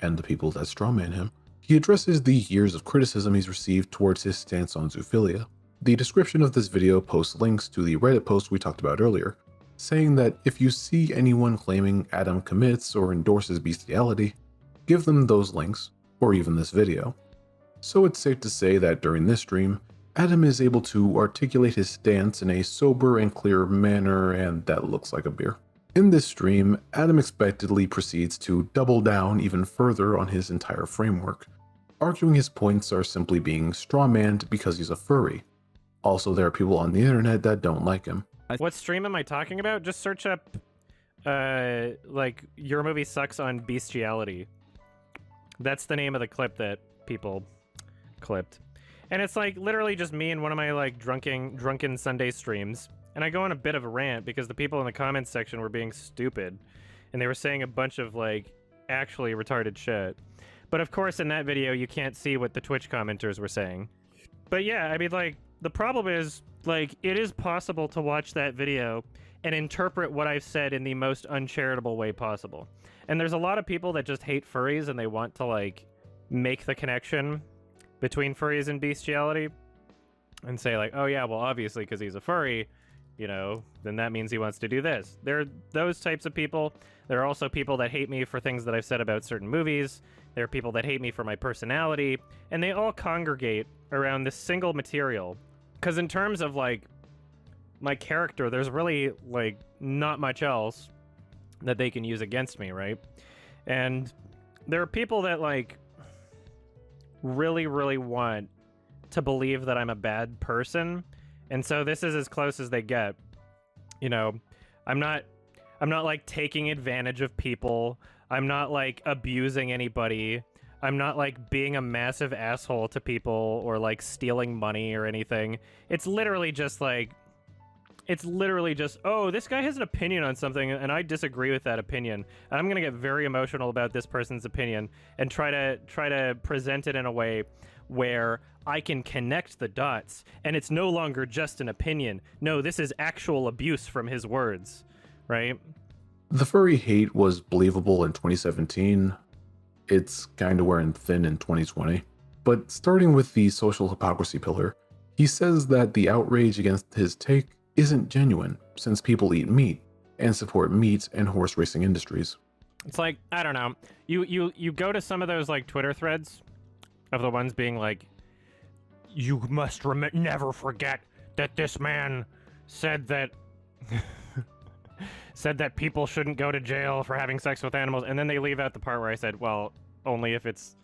and the people that strawman him. He addresses the years of criticism he's received towards his stance on zoophilia. The description of this video posts links to the Reddit post we talked about earlier, saying that if you see anyone claiming Adam commits or endorses bestiality, give them those links, or even this video. So it's safe to say that during this stream, Adam is able to articulate his stance in a sober and clear manner, and that looks like a beer. In this stream, Adam expectedly proceeds to double down even further on his entire framework, arguing his points are simply being strawmanned because he's a furry. Also, there are people on the internet that don't like him. What stream am I talking about? Just search up, like, YourMovieSucks on bestiality. That's the name of the clip that people clipped. And it's like literally just me and one of my like drunken Sunday streams. And I go on a bit of a rant because the people in the comments section were being stupid. And they were saying a bunch of like actually retarded shit. But of course in that video you can't see what the Twitch commenters were saying. But yeah, I mean like the problem is like it is possible to watch that video and interpret what I've said in the most uncharitable way possible. And there's a lot of people that just hate furries and they want to like make the connection between furries and bestiality and say like, oh yeah, well obviously because he's a furry, you know, then that means he wants to do this. There are those types of people. There are also people that hate me for things that I've said about certain movies. There are people that hate me for my personality, and they all congregate around this single material. Because in terms of like my character, there's really like not much else that they can use against me, right? And there are people that like really, really want to believe that I'm a bad person, and so this is as close as they get. You know, I'm not like taking advantage of people. I'm not like abusing anybody. I'm not like being a massive asshole to people or like stealing money or anything. It's literally just, oh, this guy has an opinion on something and I disagree with that opinion. And I'm going to get very emotional about this person's opinion and try to present it in a way where I can connect the dots and it's no longer just an opinion. No, this is actual abuse from his words, right? The furry hate was believable in 2017. It's kind of wearing thin in 2020. But starting with the social hypocrisy pillar, he says that the outrage against his take isn't genuine since people eat meat and support meat and horse racing industries. It's like, I don't know. You go to some of those like Twitter threads of the ones being like, you must never forget that this man said that said that people shouldn't go to jail for having sex with animals, and then they leave out the part where I said, well, only if it's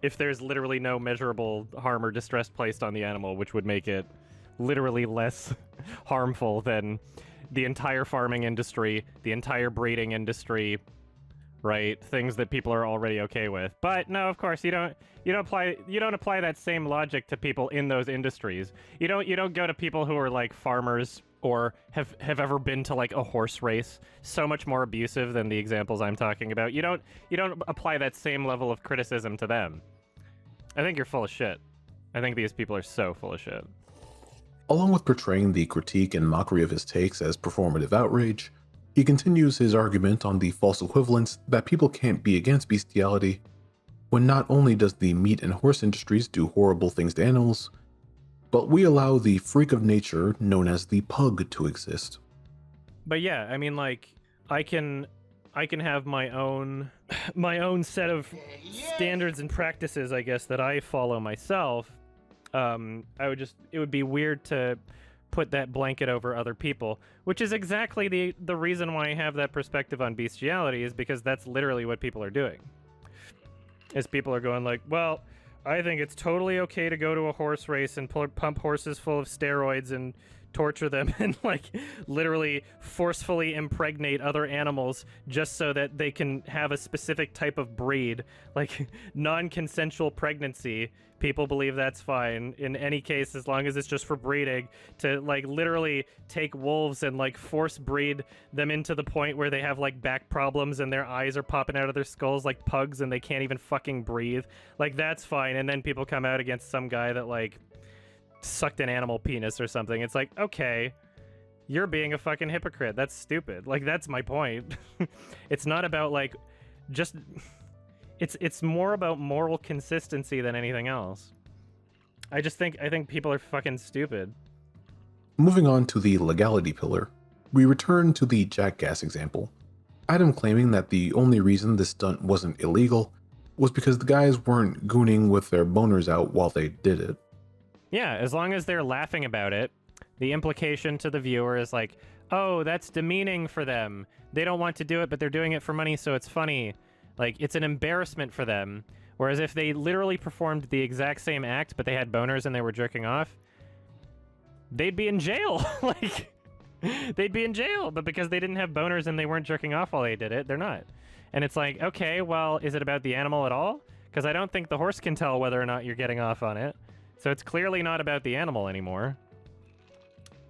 if there's literally no measurable harm or distress placed on the animal, which would make it literally less harmful than the entire farming industry, the entire breeding industry, right? Things that people are already okay with. But no, of course, you don't apply that same logic to people in those industries. You don't go to people who are like farmers or have ever been to like a horse race. So much more abusive than the examples I'm talking about. You don't apply that same level of criticism to them. I think you're full of shit. I think these people are so full of shit. Along with portraying the critique and mockery of his takes as performative outrage, he continues his argument on the false equivalence that people can't be against bestiality when not only does the meat and horse industries do horrible things to animals, but we allow the freak of nature known as the pug to exist. But yeah, I mean, like, I can have my own set of standards and practices, I guess, that I follow myself. It would be weird to put that blanket over other people, which is exactly the reason why I have that perspective on bestiality, is because that's literally what people are doing. Is people are going like, well, I think it's totally okay to go to a horse race and pump horses full of steroids and torture them and like literally forcefully impregnate other animals just so that they can have a specific type of breed, like non-consensual pregnancy. People believe that's fine in any case as long as it's just for breeding, to like literally take wolves and like force breed them into the point where they have like back problems and their eyes are popping out of their skulls like pugs and they can't even fucking breathe. Like that's fine. And then people come out against some guy that like sucked an animal penis or something. It's like, okay, you're being a fucking hypocrite. That's stupid. Like that's my point. It's not about like just it's more about moral consistency than anything else. I think people are fucking stupid. Moving on to the legality pillar, we return to the jackass example. Adam claiming that the only reason this stunt wasn't illegal was because the guys weren't gooning with their boners out while they did it. Yeah, as long as they're laughing about it, the implication to the viewer is like, oh, that's demeaning for them. They don't want to do it, but they're doing it for money, so it's funny. Like, it's an embarrassment for them. Whereas if they literally performed the exact same act, but they had boners and they were jerking off, they'd be in jail. Like, they'd be in jail. But because they didn't have boners and they weren't jerking off while they did it, they're not. And it's like, okay, well, is it about the animal at all? because I don't think the horse can tell whether or not you're getting off on it. So it's clearly not about the animal anymore.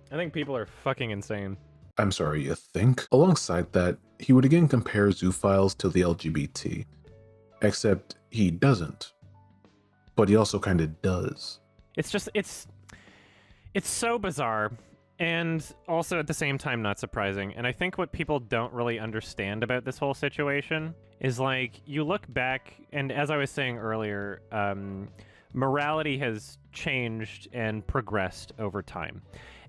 I think people are fucking insane. I'm sorry, you think? Alongside that, he would again compare zoophiles to the LGBT. Except he doesn't. But he also kind of does. It's just, it's so bizarre. And also at the same time, not surprising. And I think what people don't really understand about this whole situation is, like, you look back, and as I was saying earlier, morality has changed and progressed over time.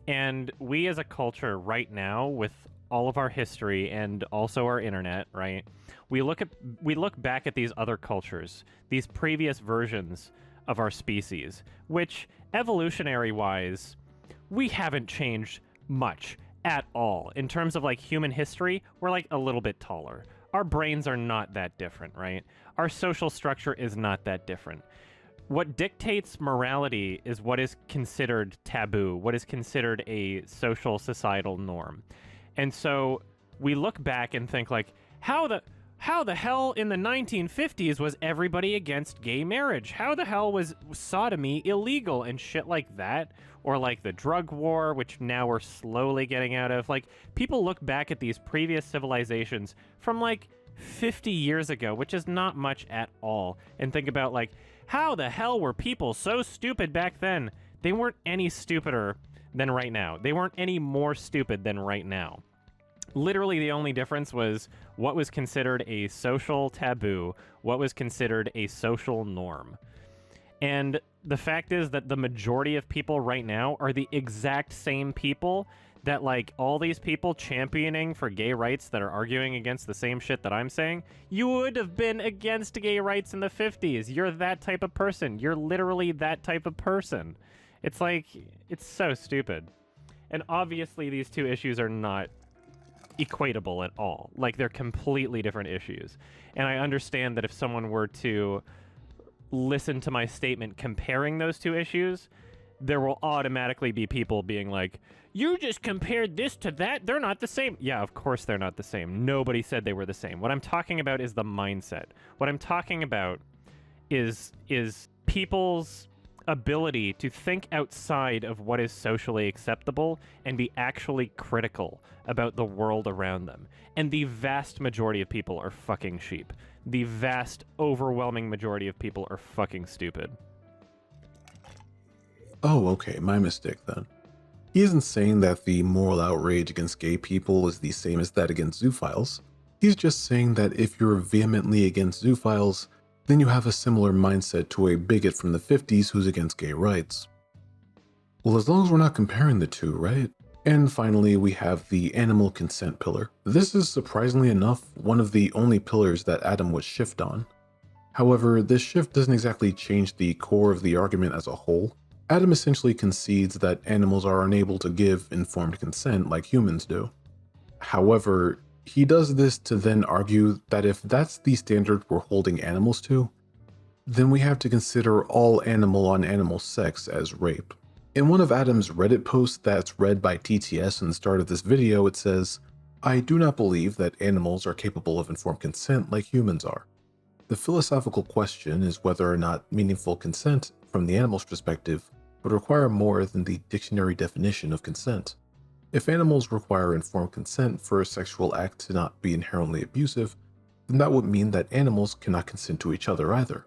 And we as a culture right now, with all of our history and also our internet, right? We look back at these other cultures, these previous versions of our species, which evolutionary-wise, we haven't changed much at all. In terms of, like, human history, we're, like, a little bit taller. Our brains are not that different, right? Our social structure is not that different. What dictates morality is what is considered taboo, what is considered a social societal norm. And so we look back and think, like, how the hell in the 1950s was everybody against gay marriage? How the hell was sodomy illegal and shit like that? Or like the drug war, which now we're slowly getting out of. Like, people look back at these previous civilizations from like 50 years ago, which is not much at all, and think about, like, how the hell were people so stupid back then? They weren't any stupider than right now. They weren't any more stupid than right now. Literally, the only difference was what was considered a social taboo, what was considered a social norm. And the fact is that the majority of people right now are the exact same people that, like, all these people championing for gay rights that are arguing against the same shit that I'm saying, you would have been against gay rights in the 50s. You're that type of person. You're literally that type of person. It's like, it's so stupid. And obviously these two issues are not equatable at all. Like, they're completely different issues. And I understand that if someone were to listen to my statement comparing those two issues, there will automatically be people being like, you just compared this to that, they're not the same. Yeah, of course they're not the same. Nobody said they were the same. What I'm talking about is the mindset. What I'm talking about is people's ability to think outside of what is socially acceptable and be actually critical about the world around them. And the vast majority of people are fucking sheep. The vast, overwhelming majority of people are fucking stupid. Oh, okay, my mistake then. He isn't saying that the moral outrage against gay people is the same as that against zoophiles. He's just saying that if you're vehemently against zoophiles, then you have a similar mindset to a bigot from the 50s who's against gay rights. Well, as long as we're not comparing the two, right? And finally, we have the animal consent pillar. This is, surprisingly enough, one of the only pillars that Adam would shift on. However, this shift doesn't exactly change the core of the argument as a whole. Adam essentially concedes that animals are unable to give informed consent like humans do. However, he does this to then argue that if that's the standard we're holding animals to, then we have to consider all animal-on-animal sex as rape. In one of Adam's Reddit posts that's read by TTS in the start of this video, it says, "I do not believe that animals are capable of informed consent like humans are. The philosophical question is whether or not meaningful consent, from the animal's perspective, would require more than the dictionary definition of consent. If animals require informed consent for a sexual act to not be inherently abusive, then that would mean that animals cannot consent to each other either.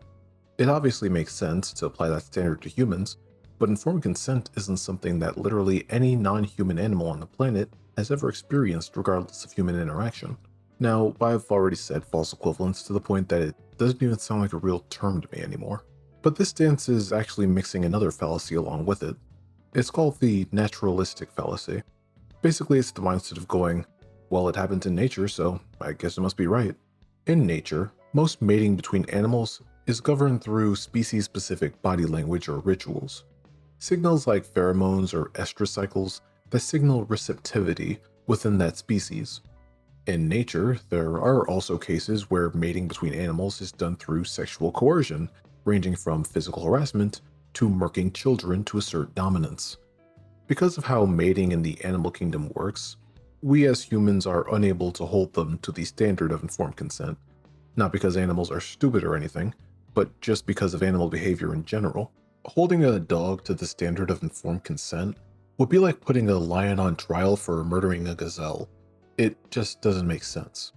It obviously makes sense to apply that standard to humans, but informed consent isn't something that literally any non-human animal on the planet has ever experienced regardless of human interaction." Now, I've already said false equivalence to the point that it doesn't even sound like a real term to me anymore. But this stance is actually mixing another fallacy along with it. It's called the naturalistic fallacy. Basically, it's the mindset of going, well, it happens in nature, so I guess it must be right. In nature, most mating between animals is governed through species-specific body language or rituals. Signals like pheromones or estrous cycles that signal receptivity within that species. In nature, there are also cases where mating between animals is done through sexual coercion, ranging from physical harassment to murking children to assert dominance. Because of how mating in the animal kingdom works, we as humans are unable to hold them to the standard of informed consent, not because animals are stupid or anything, but just because of animal behavior in general. Holding a dog to the standard of informed consent would be like putting a lion on trial for murdering a gazelle. It just doesn't make sense.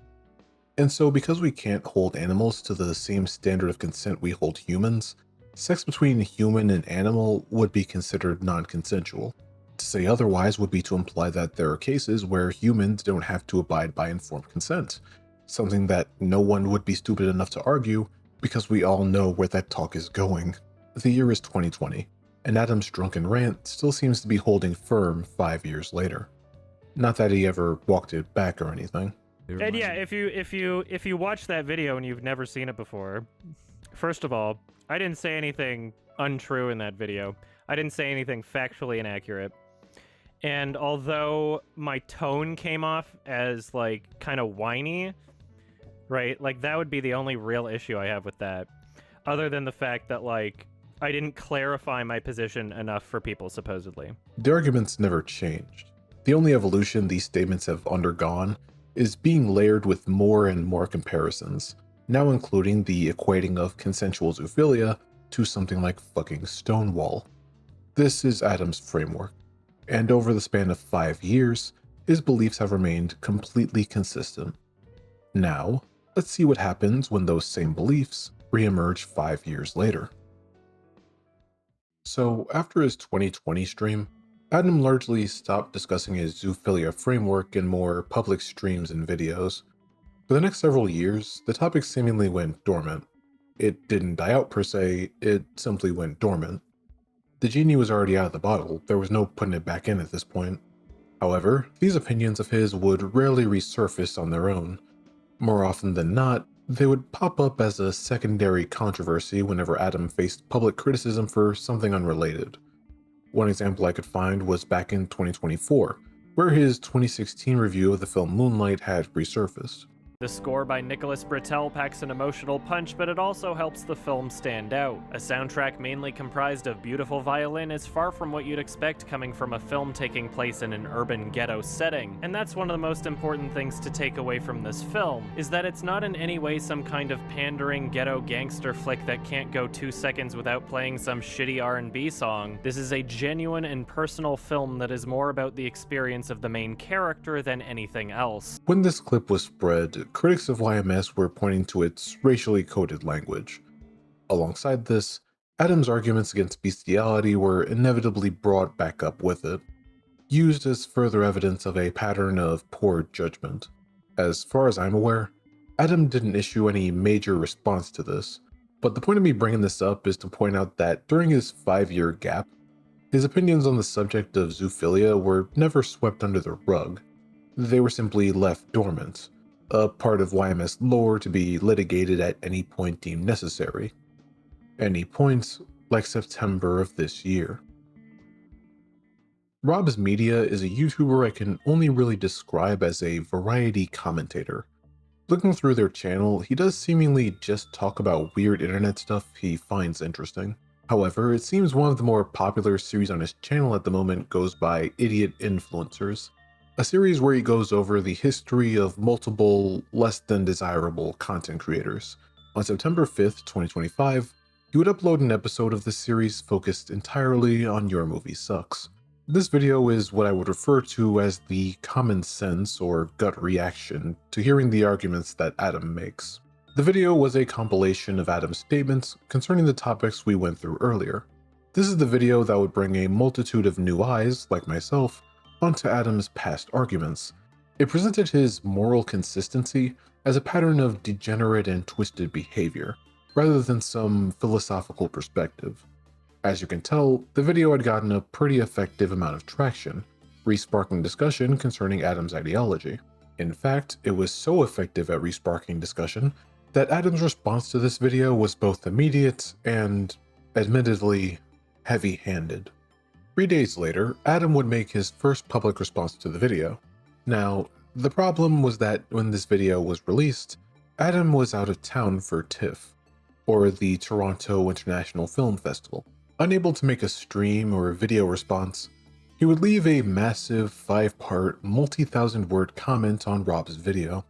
And so because we can't hold animals to the same standard of consent we hold humans, sex between human and animal would be considered non-consensual. To say otherwise would be to imply that there are cases where humans don't have to abide by informed consent, something that no one would be stupid enough to argue because we all know where that talk is going. The year is 2020, and Adam's drunken rant still seems to be holding firm 5 years later. Not that he ever walked it back or anything. And yeah, if you watch that video and you've never seen it before, first of all, I didn't say anything untrue in that video. I didn't say anything factually inaccurate. And although my tone came off as like kind of whiny, right? Like that would be the only real issue I have with that. Other than the fact that like I didn't clarify my position enough for people supposedly. The arguments never changed. The only evolution these statements have undergone is being layered with more and more comparisons, now including the equating of consensual zoophilia to something like fucking Stonewall. This is Adam's framework, and over the span of 5 years, his beliefs have remained completely consistent. Now, let's see what happens when those same beliefs reemerge 5 years later. So, after his 2020 stream, Adam largely stopped discussing his zoophilia framework in more public streams and videos. For the next several years, the topic seemingly went dormant. It didn't die out per se, it simply went dormant. The genie was already out of the bottle, there was no putting it back in at this point. However, these opinions of his would rarely resurface on their own. More often than not, they would pop up as a secondary controversy whenever Adam faced public criticism for something unrelated. One example I could find was back in 2024, where his 2016 review of the film Moonlight had resurfaced. The score by Nicholas Britell packs an emotional punch, but it also helps the film stand out. A soundtrack mainly comprised of beautiful violin is far from what you'd expect coming from a film taking place in an urban ghetto setting. And that's one of the most important things to take away from this film, is that it's not in any way some kind of pandering ghetto gangster flick that can't go 2 seconds without playing some shitty R&B song. This is a genuine and personal film that is more about the experience of the main character than anything else. When this clip was spread, critics of YMS were pointing to its racially coded language. Alongside this, Adam's arguments against bestiality were inevitably brought back up with it, used as further evidence of a pattern of poor judgment. As far as I'm aware, Adam didn't issue any major response to this, but the point of me bringing this up is to point out that during his 5-year gap, his opinions on the subject of zoophilia were never swept under the rug. They were simply left dormant, a part of YMS lore to be litigated at any point deemed necessary. Any point like September of this year. Rob's Media is a YouTuber I can only really describe as a variety commentator. Looking through their channel, he does seemingly just talk about weird internet stuff he finds interesting. However, it seems one of the more popular series on his channel at the moment goes by Idiot Influencers, a series where he goes over the history of multiple less than desirable content creators. On September 5th, 2025, he would upload an episode of the series focused entirely on Your Movie Sucks. This video is what I would refer to as the common sense or gut reaction to hearing the arguments that Adam makes. The video was a compilation of Adam's statements concerning the topics we went through earlier. This is the video that would bring a multitude of new eyes, like myself, onto Adam's past arguments. It presented his moral consistency as a pattern of degenerate and twisted behavior, rather than some philosophical perspective. As you can tell, the video had gotten a pretty effective amount of traction, re-sparking discussion concerning Adam's ideology. In fact, it was so effective at re-sparking discussion that Adam's response to this video was both immediate and, admittedly, heavy-handed. 3 days later, Adam would make his first public response to the video. Now, the problem was that when this video was released, Adam was out of town for TIFF, or the Toronto International Film Festival. Unable to make a stream or video response, he would leave a massive 5-part, multi-thousand-word comment on Rob's video.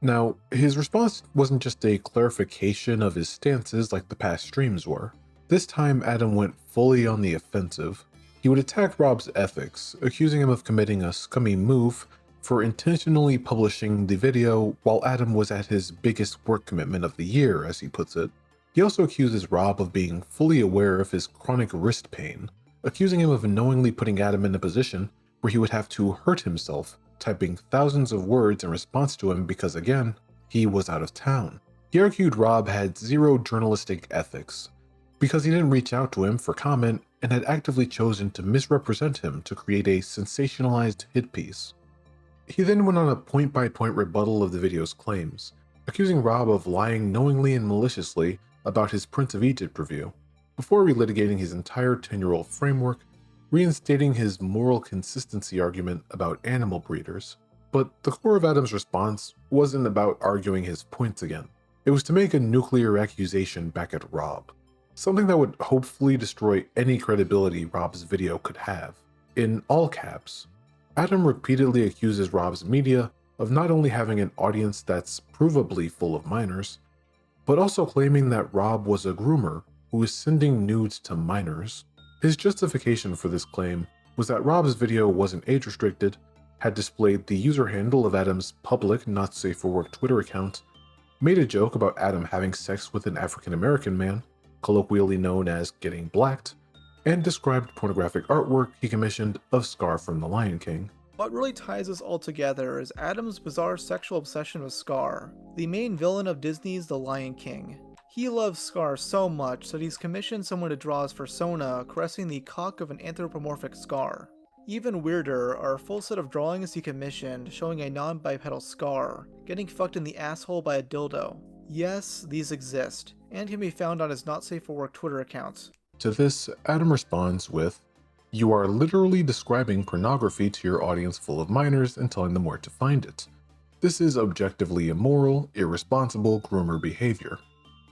Now, his response wasn't just a clarification of his stances like the past streams were. This time, Adam went fully on the offensive. He would attack Rob's ethics, accusing him of committing a scummy move for intentionally publishing the video while Adam was at his biggest work commitment of the year, as he puts it. He also accuses Rob of being fully aware of his chronic wrist pain, accusing him of knowingly putting Adam in a position where he would have to hurt himself, typing thousands of words in response to him because, again, he was out of town. He argued Rob had zero journalistic ethics, because he didn't reach out to him for comment and had actively chosen to misrepresent him to create a sensationalized hit piece. He then went on a point-by-point rebuttal of the video's claims, accusing Rob of lying knowingly and maliciously about his Prince of Egypt review, before relitigating his entire 10-year-old framework, reinstating his moral consistency argument about animal breeders. But the core of Adam's response wasn't about arguing his points again. It was to make a nuclear accusation back at Rob, something that would hopefully destroy any credibility Rob's video could have. In all caps, Adam repeatedly accuses Rob's media of not only having an audience that's provably full of minors, but also claiming that Rob was a groomer who was sending nudes to minors. His justification for this claim was that Rob's video wasn't age-restricted, had displayed the user handle of Adam's public not safe for work Twitter account, made a joke about Adam having sex with an African-American man, colloquially known as getting blacked, and described pornographic artwork he commissioned of Scar from The Lion King. What really ties us all together is Adam's bizarre sexual obsession with Scar, the main villain of Disney's The Lion King. He loves Scar so much that he's commissioned someone to draw his persona caressing the cock of an anthropomorphic Scar. Even weirder are a full set of drawings he commissioned showing a non-bipedal Scar getting fucked in the asshole by a dildo. Yes, these exist, and can be found on his not safe for work Twitter account. To this, Adam responds with, "You are literally describing pornography to your audience full of minors and telling them where to find it. This is objectively immoral, irresponsible groomer behavior.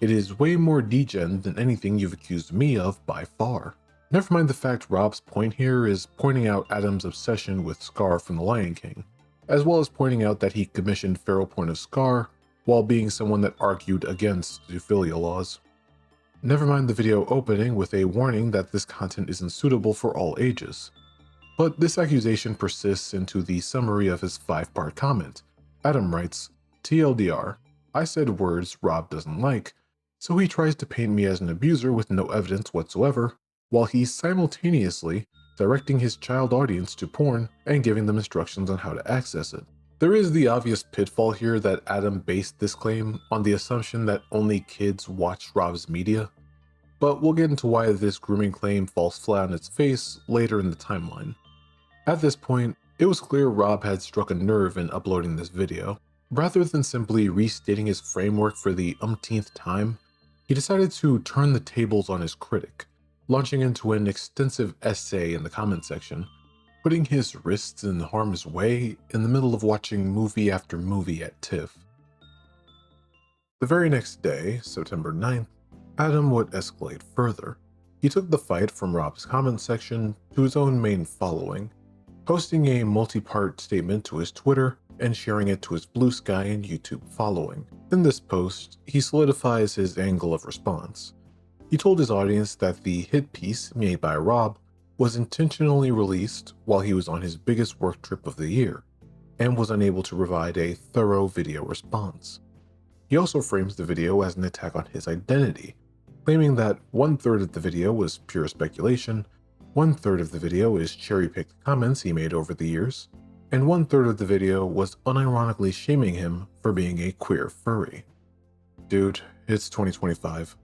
It is way more degen than anything you've accused me of by far." Never mind the fact Rob's point here is pointing out Adam's obsession with Scar from The Lion King, as well as pointing out that he commissioned feral porn of Scar while being someone that argued against zoophilia laws. Never mind the video opening with a warning that this content isn't suitable for all ages. But this accusation persists into the summary of his 5-part comment. Adam writes, "TLDR, I said words Rob doesn't like, so he tries to paint me as an abuser with no evidence whatsoever, while he's simultaneously directing his child audience to porn and giving them instructions on how to access it." There is the obvious pitfall here that Adam based this claim on the assumption that only kids watch Rob's media, but we'll get into why this grooming claim falls flat on its face later in the timeline. At this point, it was clear Rob had struck a nerve in uploading this video. Rather than simply restating his framework for the umpteenth time, he decided to turn the tables on his critic, launching into an extensive essay in the comment section, putting his wrists in harm's way in the middle of watching movie after movie at TIFF. The very next day, September 9th, Adam would escalate further. He took the fight from Rob's comment section to his own main following, posting a multi-part statement to his Twitter and sharing it to his Blue Sky and YouTube following. In this post, he solidifies his angle of response. He told his audience that the hit piece made by Rob was intentionally released while he was on his biggest work trip of the year, and was unable to provide a thorough video response. He also frames the video as an attack on his identity, claiming that 1/3 of the video was pure speculation, 1/3 of the video is cherry-picked comments he made over the years, and 1/3 of the video was unironically shaming him for being a queer furry. Dude, it's 2025.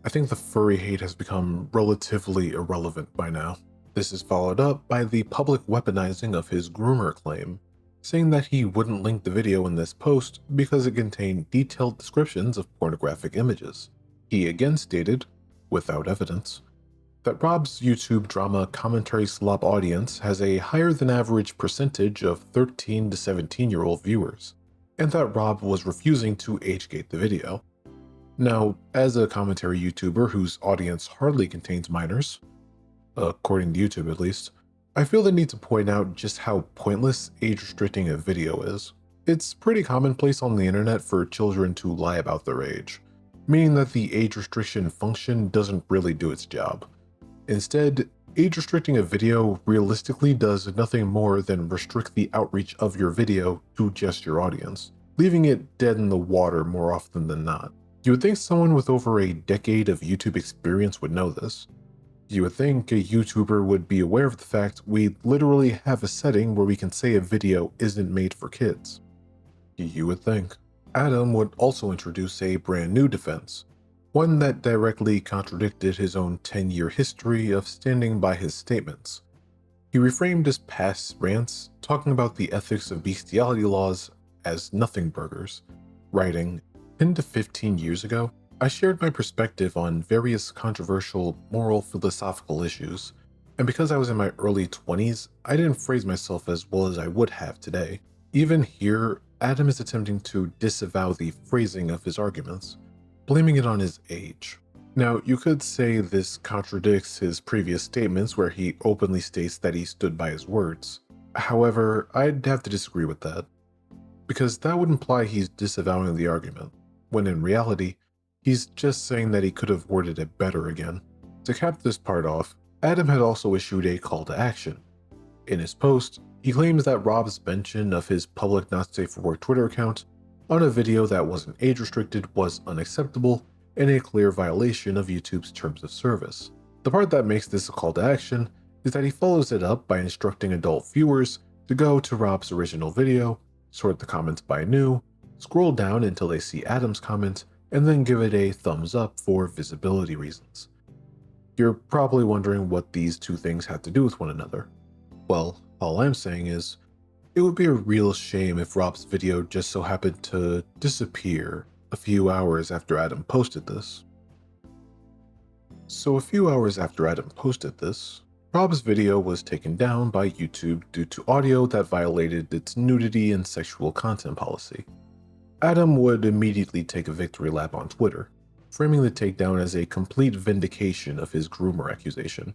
I think the furry hate has become relatively irrelevant by now. This is followed up by the public weaponizing of his groomer claim, saying that he wouldn't link the video in this post because it contained detailed descriptions of pornographic images. He again stated, without evidence, that Rob's YouTube drama commentary slop audience has a higher than average percentage of 13 to 17-year-old viewers, and that Rob was refusing to age-gate the video. Now, as a commentary YouTuber whose audience hardly contains minors, according to YouTube at least, I feel the need to point out just how pointless age-restricting a video is. It's pretty commonplace on the internet for children to lie about their age, meaning that the age restriction function doesn't really do its job. Instead, age restricting a video realistically does nothing more than restrict the outreach of your video to just your audience, leaving it dead in the water more often than not. You would think someone with over a decade of YouTube experience would know this. You would think a YouTuber would be aware of the fact we literally have a setting where we can say a video isn't made for kids. You would think. Adam would also introduce a brand new defense, one that directly contradicted his own 10-year history of standing by his statements. He reframed his past rants, talking about the ethics of bestiality laws as nothing burgers, writing, 10 to 15 years ago, I shared my perspective on various controversial moral philosophical issues, and because I was in my early 20s, I didn't phrase myself as well as I would have today. Even here, Adam is attempting to disavow the phrasing of his arguments, blaming it on his age. Now, you could say this contradicts his previous statements where he openly states that he stood by his words. However, I'd have to disagree with that, because that would imply he's disavowing the argument, when in reality, he's just saying that he could have worded it better again. To cap this part off, Adam had also issued a call to action. In his post, he claims that Rob's mention of his public not safe for work Twitter account on a video that wasn't age restricted was unacceptable and a clear violation of YouTube's terms of service. The part that makes this a call to action is that he follows it up by instructing adult viewers to go to Rob's original video, sort the comments by new, scroll down until they see Adam's comment, and then give it a thumbs up for visibility reasons. You're probably wondering what these two things have to do with one another. Well, all I'm saying is, it would be a real shame if Rob's video just so happened to disappear a few hours after Adam posted this. So a few hours after Adam posted this, Rob's video was taken down by YouTube due to audio that violated its nudity and sexual content policy. Adam would immediately take a victory lap on Twitter, framing the takedown as a complete vindication of his groomer accusation.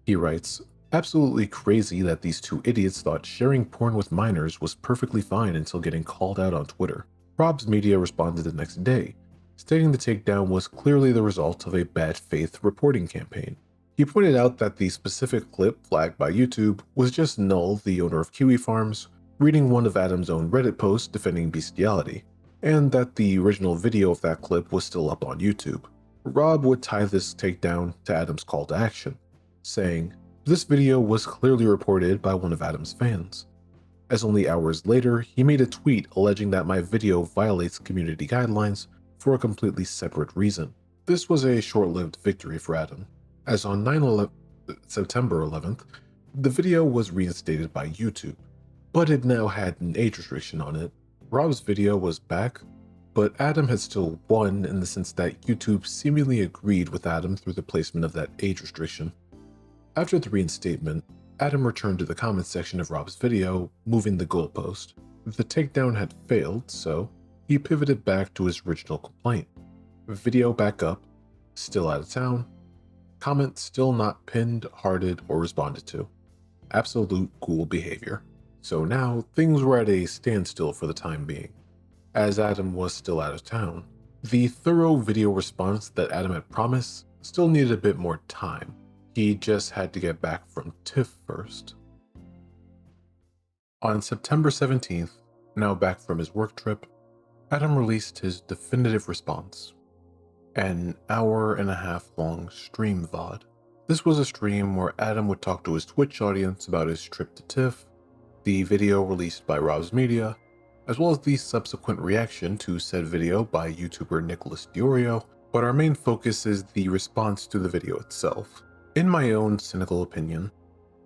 He writes, absolutely crazy that these two idiots thought sharing porn with minors was perfectly fine until getting called out on Twitter. Rob's media responded the next day, stating the takedown was clearly the result of a bad faith reporting campaign. He pointed out that the specific clip flagged by YouTube was just Null, the owner of Kiwi Farms, reading one of Adam's own Reddit posts defending bestiality, and that the original video of that clip was still up on YouTube. Rob would tie this takedown to Adam's call to action, saying, this video was clearly reported by one of Adam's fans. As only hours later, he made a tweet alleging that my video violates community guidelines for a completely separate reason. This was a short-lived victory for Adam, as on September 11th, the video was reinstated by YouTube, but it now had an age restriction on it. Rob's video was back, but Adam had still won in the sense that YouTube seemingly agreed with Adam through the placement of that age restriction. After the reinstatement, Adam returned to the comments section of Rob's video, moving the goalpost. The takedown had failed, so he pivoted back to his original complaint. Video back up, still out of town, comment still not pinned, hearted, or responded to. Absolute cool behavior. So now, things were at a standstill for the time being, as Adam was still out of town. The thorough video response that Adam had promised still needed a bit more time. He just had to get back from TIFF first. On September 17th, now back from his work trip, Adam released his definitive response, an hour-and-a-half long stream VOD. This was a stream where Adam would talk to his Twitch audience about his trip to TIFF, the video released by Rob's Media, as well as the subsequent reaction to said video by YouTuber Nicholas Diorio, but our main focus is the response to the video itself. In my own cynical opinion,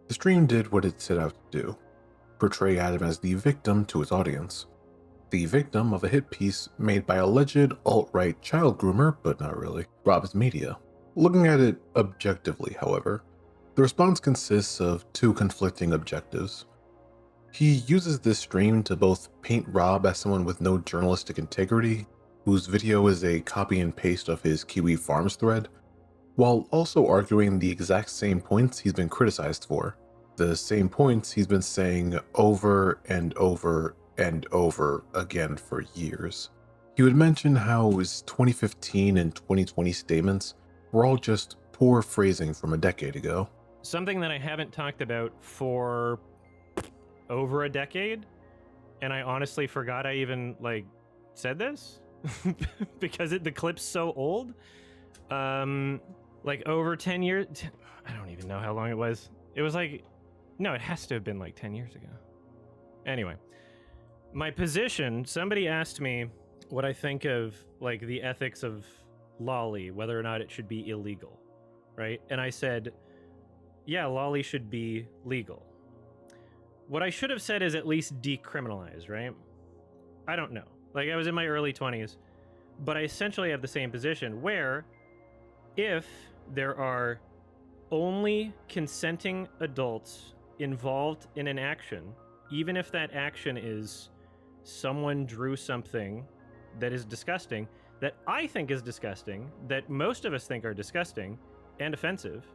the stream did what it set out to do, portray Adam as the victim to his audience. The victim of a hit piece made by alleged alt-right child groomer, but not really, Rob's Media. Looking at it objectively, however, the response consists of two conflicting objectives. He uses this stream to both paint Rob as someone with no journalistic integrity, whose video is a copy and paste of his Kiwi Farms thread, while also arguing the exact same points he's been criticized for, the same points he's been saying over and over and over again for years. He would mention how his 2015 and 2020 statements were all just poor phrasing from a decade ago. Something that I haven't talked about for over a decade, and I honestly forgot I even said this because the clip's so old. Over 10 years. I don't even know how long it was. It was no, it has to have been 10 years ago. Anyway, my position, somebody asked me what I think of the ethics of lolly, whether or not it should be illegal, right? And I said, yeah, lolly should be legal. What I should have said is at least decriminalized, right? I don't know. I was in my early 20s, but I essentially have the same position where if there are only consenting adults involved in an action, even if that action is someone drew something that is disgusting, that I think is disgusting, that most of us think are disgusting and offensive,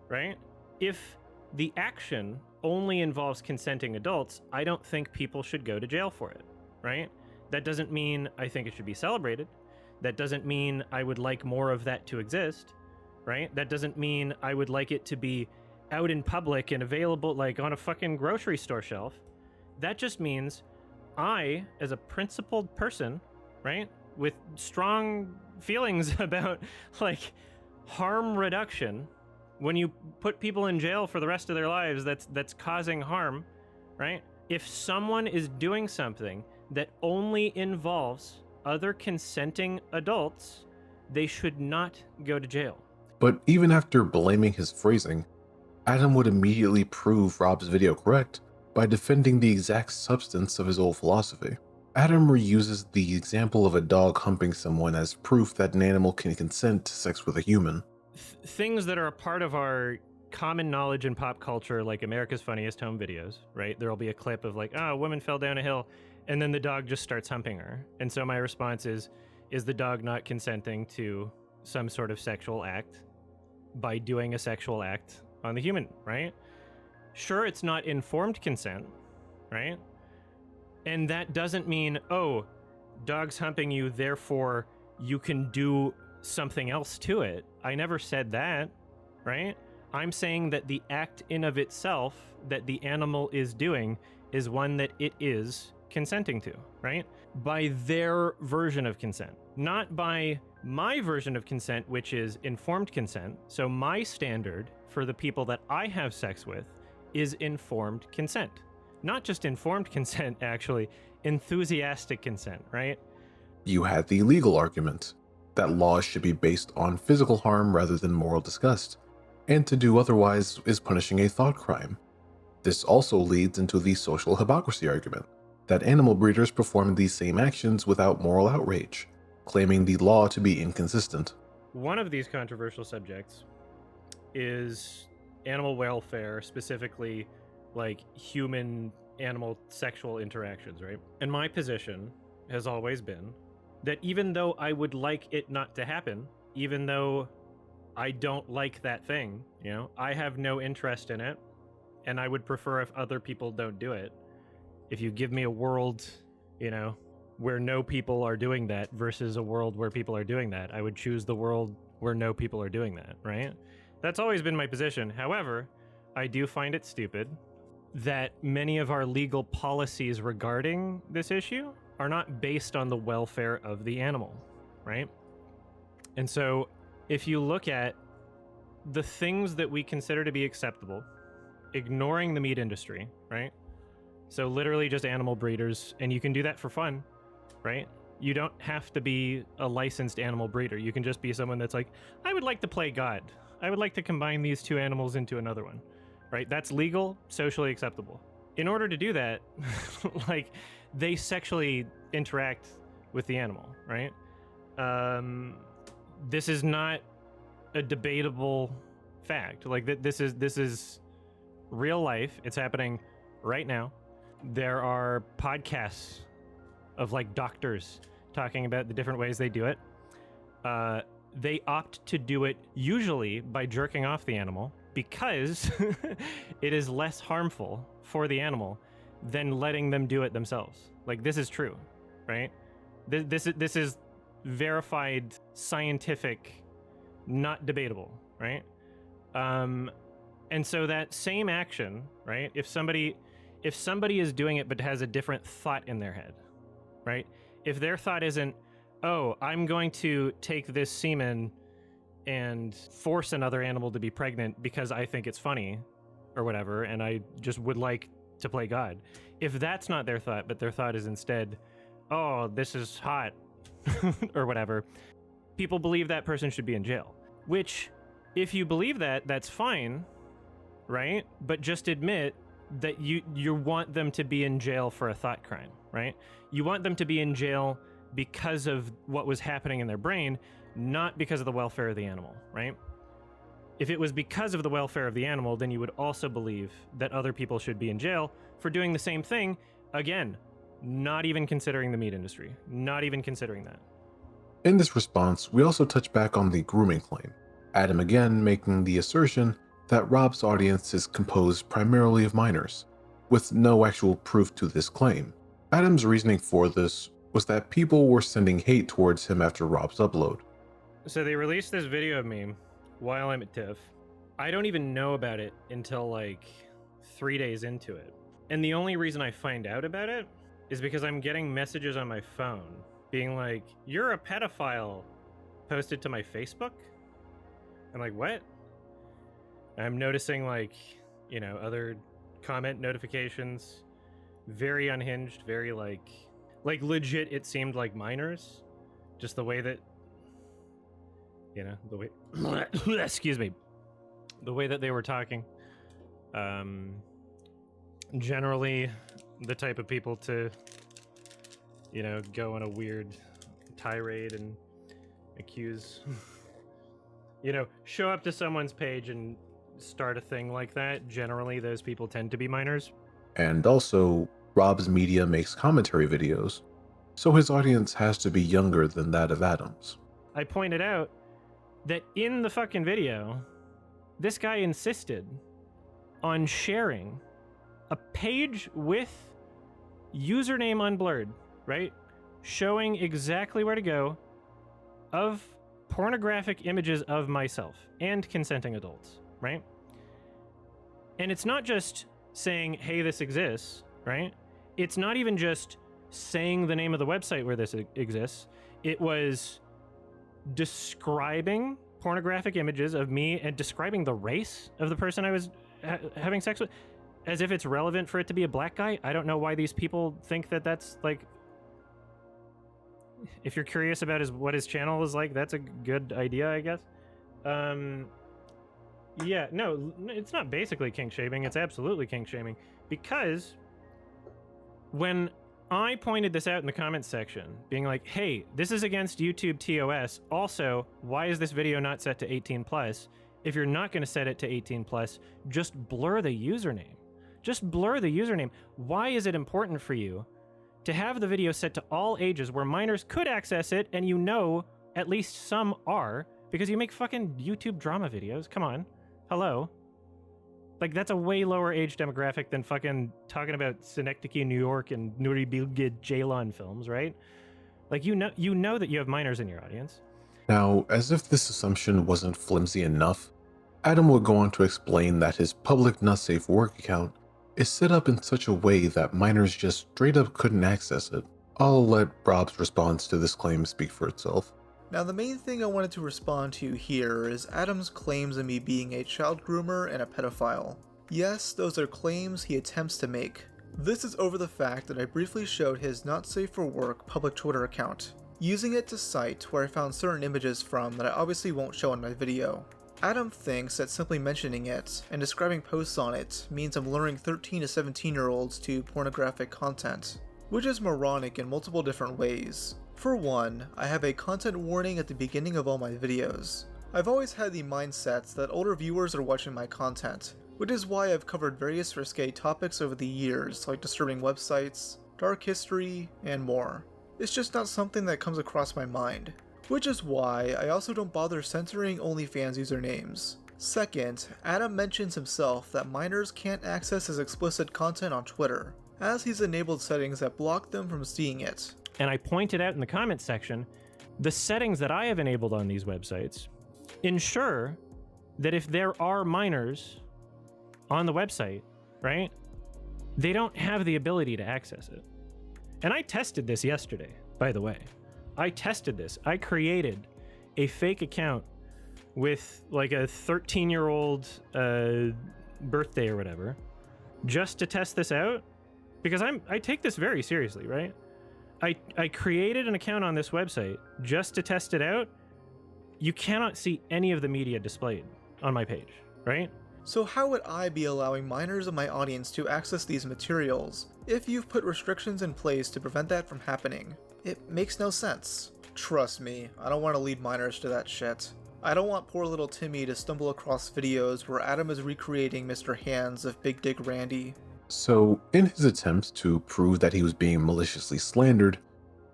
right? If the action only involves consenting adults, I don't think people should go to jail for it, right? That doesn't mean I think it should be celebrated. That doesn't mean I would like more of that to exist, right? That doesn't mean I would like it to be out in public and available on a fucking grocery store shelf. That just means I, as a principled person, right, with strong feelings about harm reduction, when you put people in jail for the rest of their lives that's causing harm, right? If someone is doing something that only involves other consenting adults, they should not go to jail. But even after blaming his phrasing, Adam would immediately prove Rob's video correct by defending the exact substance of his old philosophy. Adam reuses the example of a dog humping someone as proof that an animal can consent to sex with a human. Things that are a part of our common knowledge in pop culture, like America's Funniest Home Videos, right? There'll be a clip of a woman fell down a hill, and then the dog just starts humping her. And so my response is the dog not consenting to some sort of sexual act by doing a sexual act on the human, right? Sure, it's not informed consent, right? And that doesn't mean, oh, dog's humping you, therefore you can do something else to it. I never said that, right? I'm saying that the act in of itself that the animal is doing is one that it is consenting to, right? By their version of consent, not by my version of consent, which is informed consent. So my standard for the people that I have sex with is informed consent. Not just informed consent, actually, enthusiastic consent, right? You had the legal argument that laws should be based on physical harm rather than moral disgust, and to do otherwise is punishing a thought crime. This also leads into the social hypocrisy argument, that animal breeders perform these same actions without moral outrage, claiming the law to be inconsistent. One of these controversial subjects is animal welfare, specifically human-animal sexual interactions, right? And my position has always been that even though I would like it not to happen, even though I don't like that thing, I have no interest in it, and I would prefer if other people don't do it. If you give me a world, where no people are doing that versus a world where people are doing that, I would choose the world where no people are doing that, right? That's always been my position. However, I do find it stupid that many of our legal policies regarding this issue are not based on the welfare of the animal, right? And so if you look at the things that we consider to be acceptable, ignoring the meat industry, right? So literally just animal breeders, and you can do that for fun, right? You don't have to be a licensed animal breeder. You can just be someone that's I would like to play God. I would like to combine these two animals into another one, right? That's legal, socially acceptable. In order to do that, they sexually interact with the animal, right? This is not a debatable fact. This is real life. It's happening right now. There are podcasts of doctors talking about the different ways they do it. They opt to do it usually by jerking off the animal because it is less harmful for the animal than letting them do it themselves. Like, this is true, right? This is verified, scientific, not debatable, right? And so that same action, right? If somebody is doing it but has a different thought in their head, right? If their thought isn't, oh, I'm going to take this semen and force another animal to be pregnant because I think it's funny or whatever, and I just would like to play God. If that's not their thought, but their thought is instead, oh, this is hot or whatever, people believe that person should be in jail. Which, if you believe that, that's fine, right? But just admit that you want them to be in jail for a thought crime, right? You want them to be in jail because of what was happening in their brain, not because of the welfare of the animal, right? If it was because of the welfare of the animal, then you would also believe that other people should be in jail for doing the same thing. Again, not even considering the meat industry, not even considering that. In this response, we also touch back on the grooming claim, Adam again making the assertion that Rob's audience is composed primarily of minors, with no actual proof to this claim. Adam's reasoning for this was that people were sending hate towards him after Rob's upload. So they released this video of me while I'm at TIFF. I don't even know about it until like 3 days into it. And the only reason I find out about it is because I'm getting messages on my phone being like, "You're a pedophile," posted to my Facebook. I'm like, what? I'm noticing like, you know, other comment notifications, very unhinged, very like legit, it seemed like minors. Just the way that, you know, the way, excuse me, the way that they were talking. Generally the type of people to, you know, go on a weird tirade and accuse, you know, show up to someone's page and start a thing like that. Generally, those people tend to be minors. And also, Rob's media makes commentary videos, so his audience has to be younger than that of Adam's. I pointed out that in the fucking video, this guy insisted on sharing a page with username unblurred, right? Showing exactly where to go of pornographic images of myself and consenting adults, right? And it's not just saying, hey, this exists, right? It's not even just saying the name of the website where this exists. It was describing pornographic images of me and describing the race of the person I was having sex with, as if it's relevant for it to be a black guy. I don't know why these people think that that's like, if you're curious about what his channel is like, that's a good idea, I guess. Yeah, no, it's not basically kink shaming. It's absolutely kink shaming, because when I pointed this out in the comments section, being like, hey, this is against YouTube TOS. Also, why is this video not set to 18 plus? If you're not going to set it to 18 plus, just blur the username. Just blur the username. Why is it important for you to have the video set to all ages where minors could access it, and you know at least some are, because you make fucking YouTube drama videos? Come on. Hello. Like, that's a way lower age demographic than fucking talking about Synecdoche, New York, and Nuri Bilge Ceylan films, right? Like, you know that you have minors in your audience. Now, as if this assumption wasn't flimsy enough, Adam would go on to explain that his public not safe work account is set up in such a way that minors just straight up couldn't access it. I'll let Rob's response to this claim speak for itself. Now, the main thing I wanted to respond to here is Adam's claims of me being a child groomer and a pedophile. Yes, those are claims he attempts to make. This is over the fact that I briefly showed his not safe for work public Twitter account, using it to cite where I found certain images from that I obviously won't show in my video. Adam thinks that simply mentioning it and describing posts on it means I'm luring 13 to 17-year-olds to pornographic content, which is moronic in multiple different ways. For one, I have a content warning at the beginning of all my videos. I've always had the mindset that older viewers are watching my content, which is why I've covered various risque topics over the years, like disturbing websites, dark history, and more. It's just not something that comes across my mind, which is why I also don't bother censoring OnlyFans usernames. Second, Adam mentions himself that minors can't access his explicit content on Twitter. as he's enabled settings that block them from seeing it. And I pointed out in the comments section, the settings that I have enabled on these websites ensure that if there are minors on the website, right, they don't have the ability to access it. And I tested this yesterday, by the way. I tested this. I created a fake account with like a 13-year-old birthday or whatever, just to test this out, because I take this very seriously, right? I created an account on this website just to test it out. You cannot see any of the media displayed on my page, right? So how would I be allowing minors in my audience to access these materials if you've put restrictions in place to prevent that from happening? It makes no sense. Trust me, I don't want to lead minors to that shit. I don't want poor little Timmy to stumble across videos where Adam is recreating Mr. Hands of Big Dick Randy. So, in his attempt to prove that he was being maliciously slandered,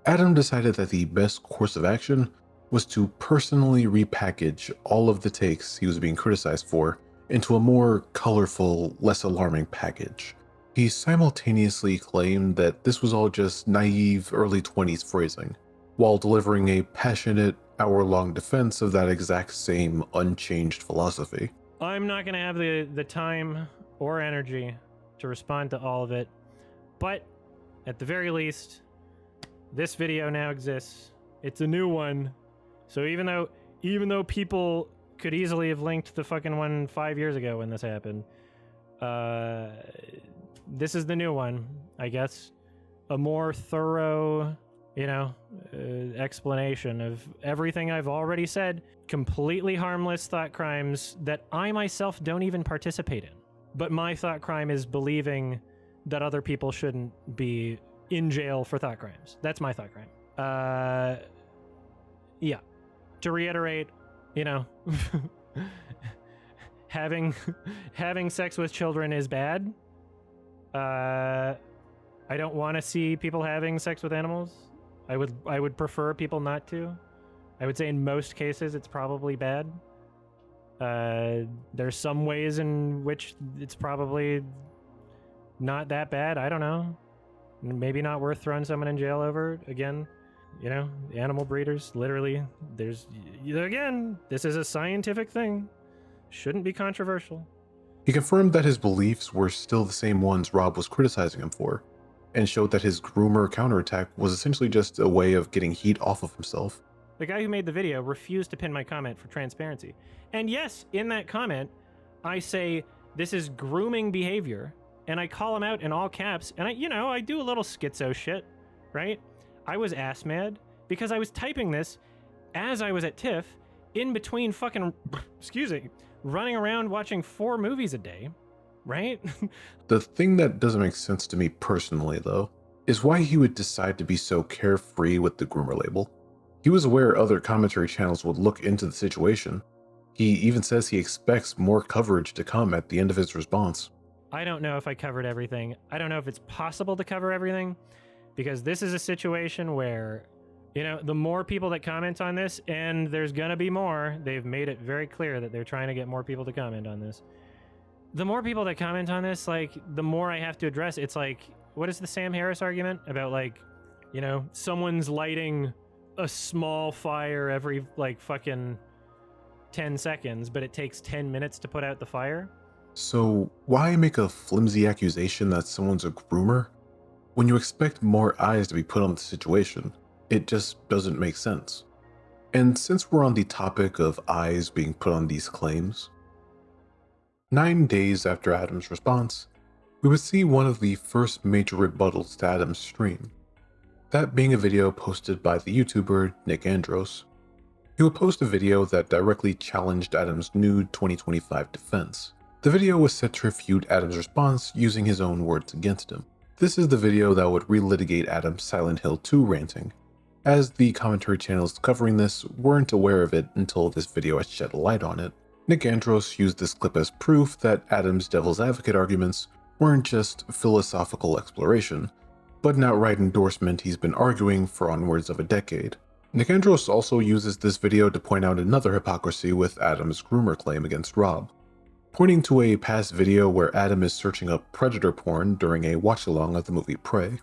Adam decided that the best course of action was to personally repackage all of the takes he was being criticized for into a more colorful, less alarming package. He simultaneously claimed that this was all just naive early 20s phrasing, while delivering a passionate, hour-long defense of that exact same unchanged philosophy. I'm not going to have the time or energy to respond to all of it, but at the very least, this video now exists. It's a new one, so even though people could easily have linked the fucking one 5 years ago when this happened, this is the new one, I guess. A more thorough, explanation of everything I've already said. Completely harmless thought crimes that I myself don't even participate in. But my thought crime is believing that other people shouldn't be in jail for thought crimes. That's my thought crime. Yeah. To reiterate, having sex with children is bad. I don't want to see people having sex with animals. I would prefer people not to. I would say in most cases it's probably bad. There's some ways in which it's probably not that bad. I don't know. Maybe not worth throwing someone in jail over. Again, animal breeders, literally, this is a scientific thing. Shouldn't be controversial. He confirmed that his beliefs were still the same ones Rob was criticizing him for, and showed that his groomer counterattack was essentially just a way of getting heat off of himself. The guy who made the video refused to pin my comment for transparency. And yes, in that comment, I say this is grooming behavior, and I call him out in all caps, and I do a little schizo shit, right? I was ass mad because I was typing this as I was at TIFF in between fucking, running around watching 4 movies a day, right? The thing that doesn't make sense to me personally, though, is why he would decide to be so carefree with the groomer label. He was aware other commentary channels would look into the situation. He even says he expects more coverage to come at the end of his response. I don't know if I covered everything. I don't know if it's possible to cover everything, because this is a situation where, the more people that comment on this, and there's gonna be more, they've made it very clear that they're trying to get more people to comment on this. The more people that comment on this, the more I have to address. It's like, what is the Sam Harris argument about, someone's lighting a small fire every, fucking 10 seconds, but it takes 10 minutes to put out the fire? So why make a flimsy accusation that someone's a groomer when you expect more eyes to be put on the situation? It just doesn't make sense. And since we're on the topic of eyes being put on these claims, 9 days after Adam's response, we would see one of the first major rebuttals to Adam's stream, that being a video posted by the YouTuber nikandros. He would post a video that directly challenged Adam's new 2025 defense. The video was set to refute Adam's response using his own words against him. This is the video that would relitigate Adam's Silent Hill 2 ranting, as the commentary channels covering this weren't aware of it until this video had shed light on it. nikandros used this clip as proof that Adam's devil's advocate arguments weren't just philosophical exploration, but an outright endorsement he's been arguing for onwards of a decade. nikandros also uses this video to point out another hypocrisy with Adam's groomer claim against Rob. pointing to a past video where Adam is searching up predator porn during a watch-along of the movie Prey.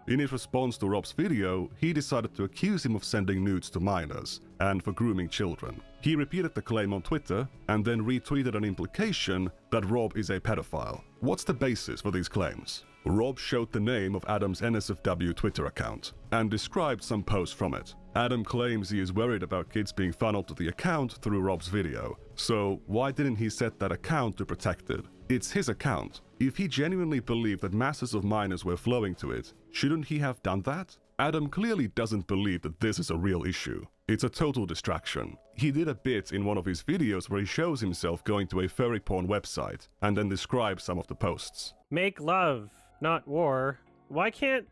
In his response to Rob's video, he decided to accuse him of sending nudes to minors and for grooming children. He repeated the claim on Twitter and then retweeted an implication that Rob is a pedophile. What's the basis for these claims? Rob showed the name of Adam's NSFW Twitter account and described some posts from it. Adam claims he is worried about kids being funneled to the account through Rob's video, so why didn't he set that account to protect it? It's his account. If he genuinely believed that masses of minors were flowing to it, shouldn't he have done that? Adam clearly doesn't believe that this is a real issue. It's a total distraction. He did a bit in one of his videos where he shows himself going to a furry porn website and then describes some of the posts. Make love, not war. Why can't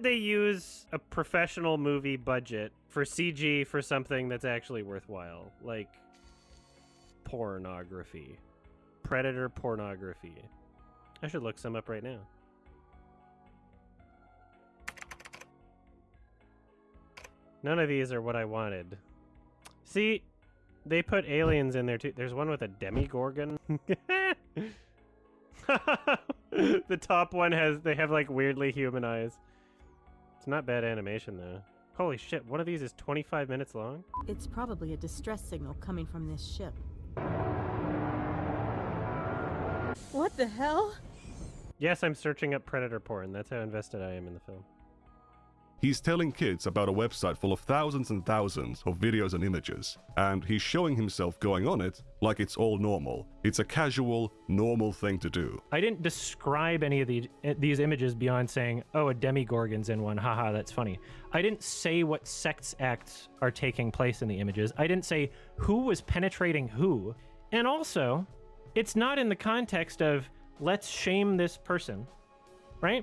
they use a professional movie budget for CG for something that's actually worthwhile? Like pornography. Predator pornography. I should look some up right now. None of these are what I wanted. See, they put aliens in there too. There's one with a demigorgon. The top one they have like weirdly human eyes. It's not bad animation though. Holy shit, one of these is 25 minutes long? It's probably a distress signal coming from this ship. What the hell? Yes, I'm searching up predator porn. That's how invested I am in the film. He's telling kids about a website full of thousands and thousands of videos and images, and he's showing himself going on it like it's all normal. It's a casual, normal thing to do. I didn't describe any of these images beyond saying, oh, a demigorgon's in one, haha, that's funny. I didn't say what sex acts are taking place in the images. I didn't say who was penetrating who. And also, it's not in the context of, let's shame this person, right?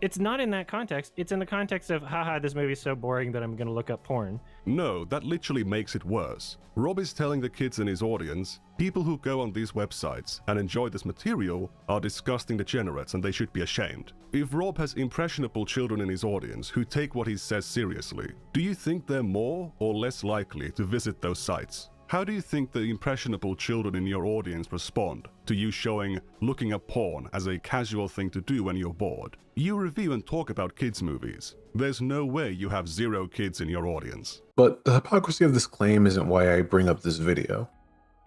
It's not in that context. It's in the context of, haha, this movie's so boring that I'm gonna look up porn. No, that literally makes it worse. Rob is telling the kids in his audience, people who go on these websites and enjoy this material are disgusting degenerates and they should be ashamed. If Rob has impressionable children in his audience who take what he says seriously, do you think they're more or less likely to visit those sites? How do you think the impressionable children in your audience respond to you showing looking up porn as a casual thing to do when you're bored? You review and talk about kids' movies. There's no way you have 0 kids in your audience. But the hypocrisy of this claim isn't why I bring up this video.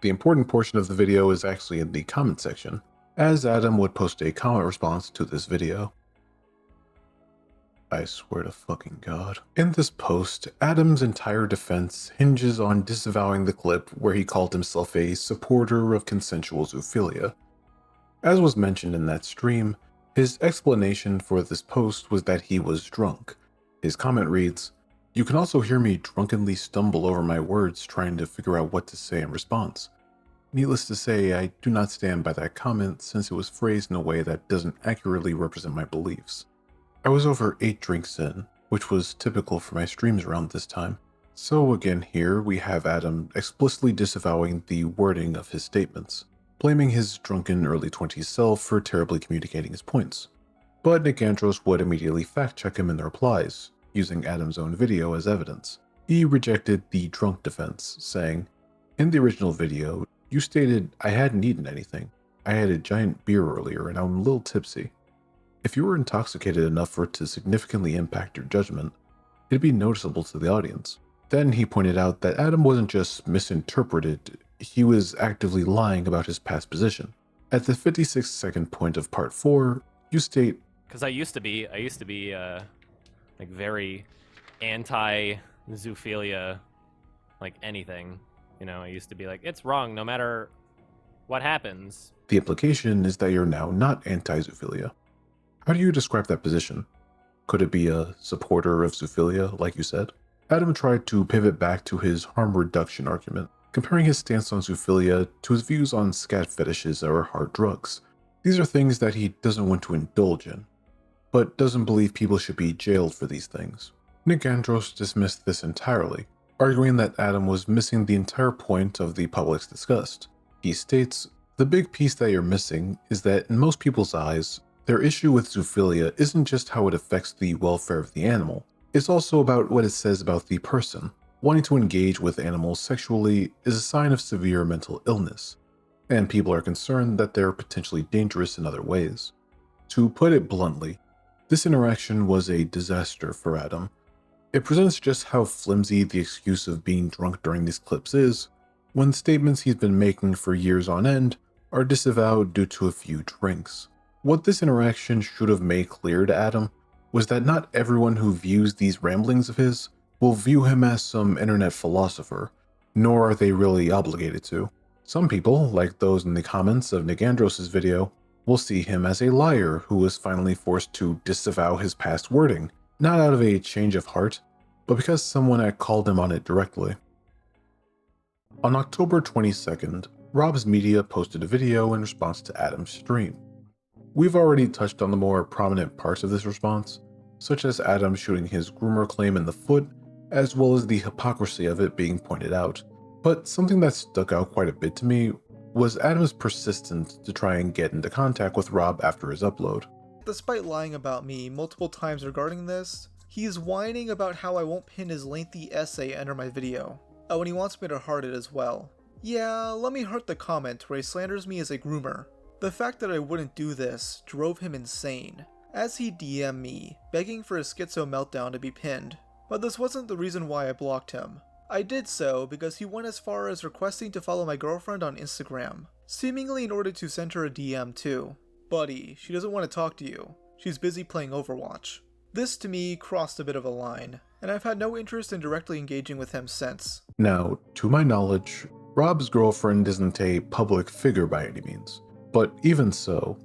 The important portion of the video is actually in the comment section, as Adam would post a comment response to this video. I swear to fucking God. In this post, Adam's entire defense hinges on disavowing the clip where he called himself a supporter of consensual zoophilia. As was mentioned in that stream, his explanation for this post was that he was drunk. His comment reads, "You can also hear me drunkenly stumble over my words trying to figure out what to say in response." Needless to say, I do not stand by that comment since it was phrased in a way that doesn't accurately represent my beliefs. I was over 8 drinks in, which was typical for my streams around this time. So again here we have Adam explicitly disavowing the wording of his statements, blaming his drunken early 20s self for terribly communicating his points. But Nikandros would immediately fact-check him in the replies, using Adam's own video as evidence. He rejected the drunk defense, saying, "In the original video, you stated I hadn't eaten anything. I had a giant beer earlier and I'm a little tipsy. If you were intoxicated enough for it to significantly impact your judgment, it'd be noticeable to the audience." Then he pointed out that Adam wasn't just misinterpreted, he was actively lying about his past position. At the 56-second point of part 4, you state, Because I used to be like very anti-zoophilia, like anything. You know, I used to be like, it's wrong no matter what happens. The implication is that you're now not anti-zoophilia. How do you describe that position? Could it be a supporter of zoophilia, like you said? Adam tried to pivot back to his harm reduction argument, comparing his stance on zoophilia to his views on scat fetishes or hard drugs. These are things that he doesn't want to indulge in, but doesn't believe people should be jailed for these things. Nikandros dismissed this entirely, arguing that Adam was missing the entire point of the public's disgust. He states, "The big piece that you're missing is that in most people's eyes, their issue with zoophilia isn't just how it affects the welfare of the animal, it's also about what it says about the person. Wanting to engage with animals sexually is a sign of severe mental illness. and people are concerned that they're potentially dangerous in other ways. To put it bluntly, this interaction was a disaster for Adam. It presents just how flimsy the excuse of being drunk during these clips is, when statements he's been making for years on end are disavowed due to a few drinks. What this interaction should have made clear to Adam was that not everyone who views these ramblings of his will view him as some internet philosopher, nor are they really obligated to. Some people, like those in the comments of Nikandros' video, will see him as a liar who was finally forced to disavow his past wording, not out of a change of heart, but because someone had called him on it directly. On October 22nd, Rob's Media posted a video in response to Adam's stream. We've already touched on the more prominent parts of this response, such as Adam shooting his groomer claim in the foot, as well as the hypocrisy of it being pointed out. But something that stuck out quite a bit to me was Adam's persistence to try and get into contact with Rob after his upload. Despite lying about me multiple times regarding this, he's whining about how I won't pin his lengthy essay under my video. Oh, and he wants me to heart it as well. Yeah, let me heart the comment where he slanders me as a groomer. The fact that I wouldn't do this drove him insane, as he DM'd me, begging for his schizo meltdown to be pinned. But this wasn't the reason why I blocked him. I did so because he went as far as requesting to follow my girlfriend on Instagram, seemingly in order to send her a DM too. Buddy, she doesn't want to talk to you. She's busy playing Overwatch. This to me crossed a bit of a line, and I've had no interest in directly engaging with him since. Now, to my knowledge, Rob's girlfriend isn't a public figure by any means, but even so,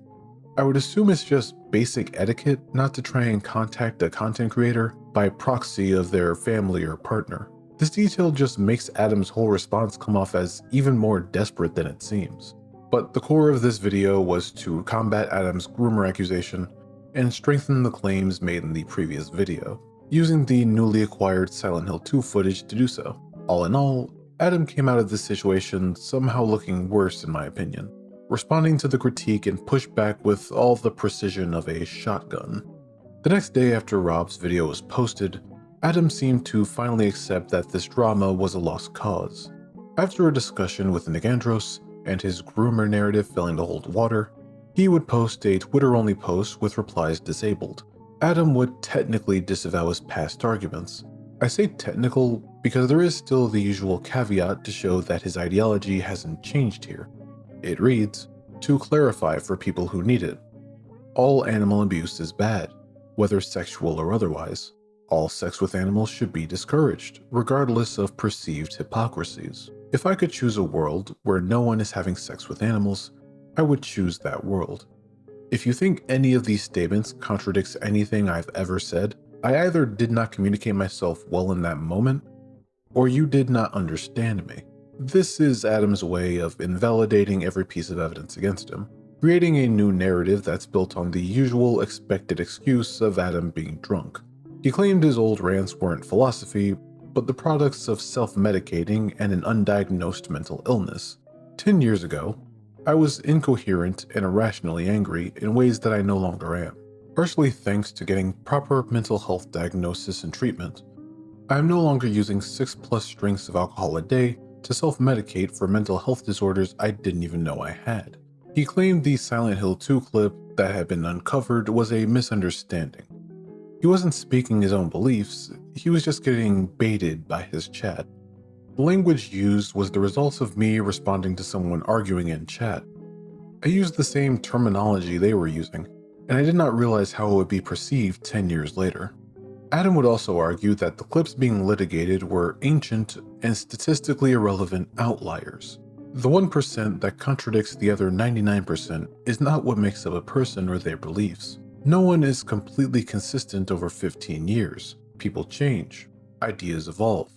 I would assume it's just basic etiquette not to try and contact a content creator by proxy of their family or partner. This detail just makes Adam's whole response come off as even more desperate than it seems. But the core of this video was to combat Adam's groomer accusation and strengthen the claims made in the previous video, using the newly acquired Silent Hill 2 footage to do so. All in all, Adam came out of this situation somehow looking worse in my opinion, responding to the critique and pushback with all the precision of a shotgun. The next day after Rob's video was posted, Adam seemed to finally accept that this drama was a lost cause. After a discussion with Nikandros and his groomer narrative failing to hold water, he would post a Twitter-only post with replies disabled. Adam would technically disavow his past arguments. I say technical because there is still the usual caveat to show that his ideology hasn't changed here. It reads, to clarify for people who need it, all animal abuse is bad, whether sexual or otherwise. All sex with animals should be discouraged, regardless of perceived hypocrisies. If I could choose a world where no one is having sex with animals, I would choose that world. If you think any of these statements contradicts anything I've ever said, I either did not communicate myself well in that moment, or you did not understand me. This is Adam's way of invalidating every piece of evidence against him, creating a new narrative that's built on the usual expected excuse of Adam being drunk. He claimed his old rants weren't philosophy, but the products of self-medicating and an undiagnosed mental illness. 10 years ago, I was incoherent and irrationally angry in ways that I no longer am, partially thanks to getting proper mental health diagnosis and treatment. I am no longer using 6+ drinks of alcohol a day to self-medicate for mental health disorders I didn't even know I had. He claimed the Silent Hill 2 clip that had been uncovered was a misunderstanding. He wasn't speaking his own beliefs, he was just getting baited by his chat. The language used was the result of me responding to someone arguing in chat. I used the same terminology they were using, and I did not realize how it would be perceived 10 years later. Adam would also argue that the clips being litigated were ancient and statistically irrelevant outliers. The 1% that contradicts the other 99% is not what makes up a person or their beliefs. No one is completely consistent over 15 years. People change. Ideas evolve.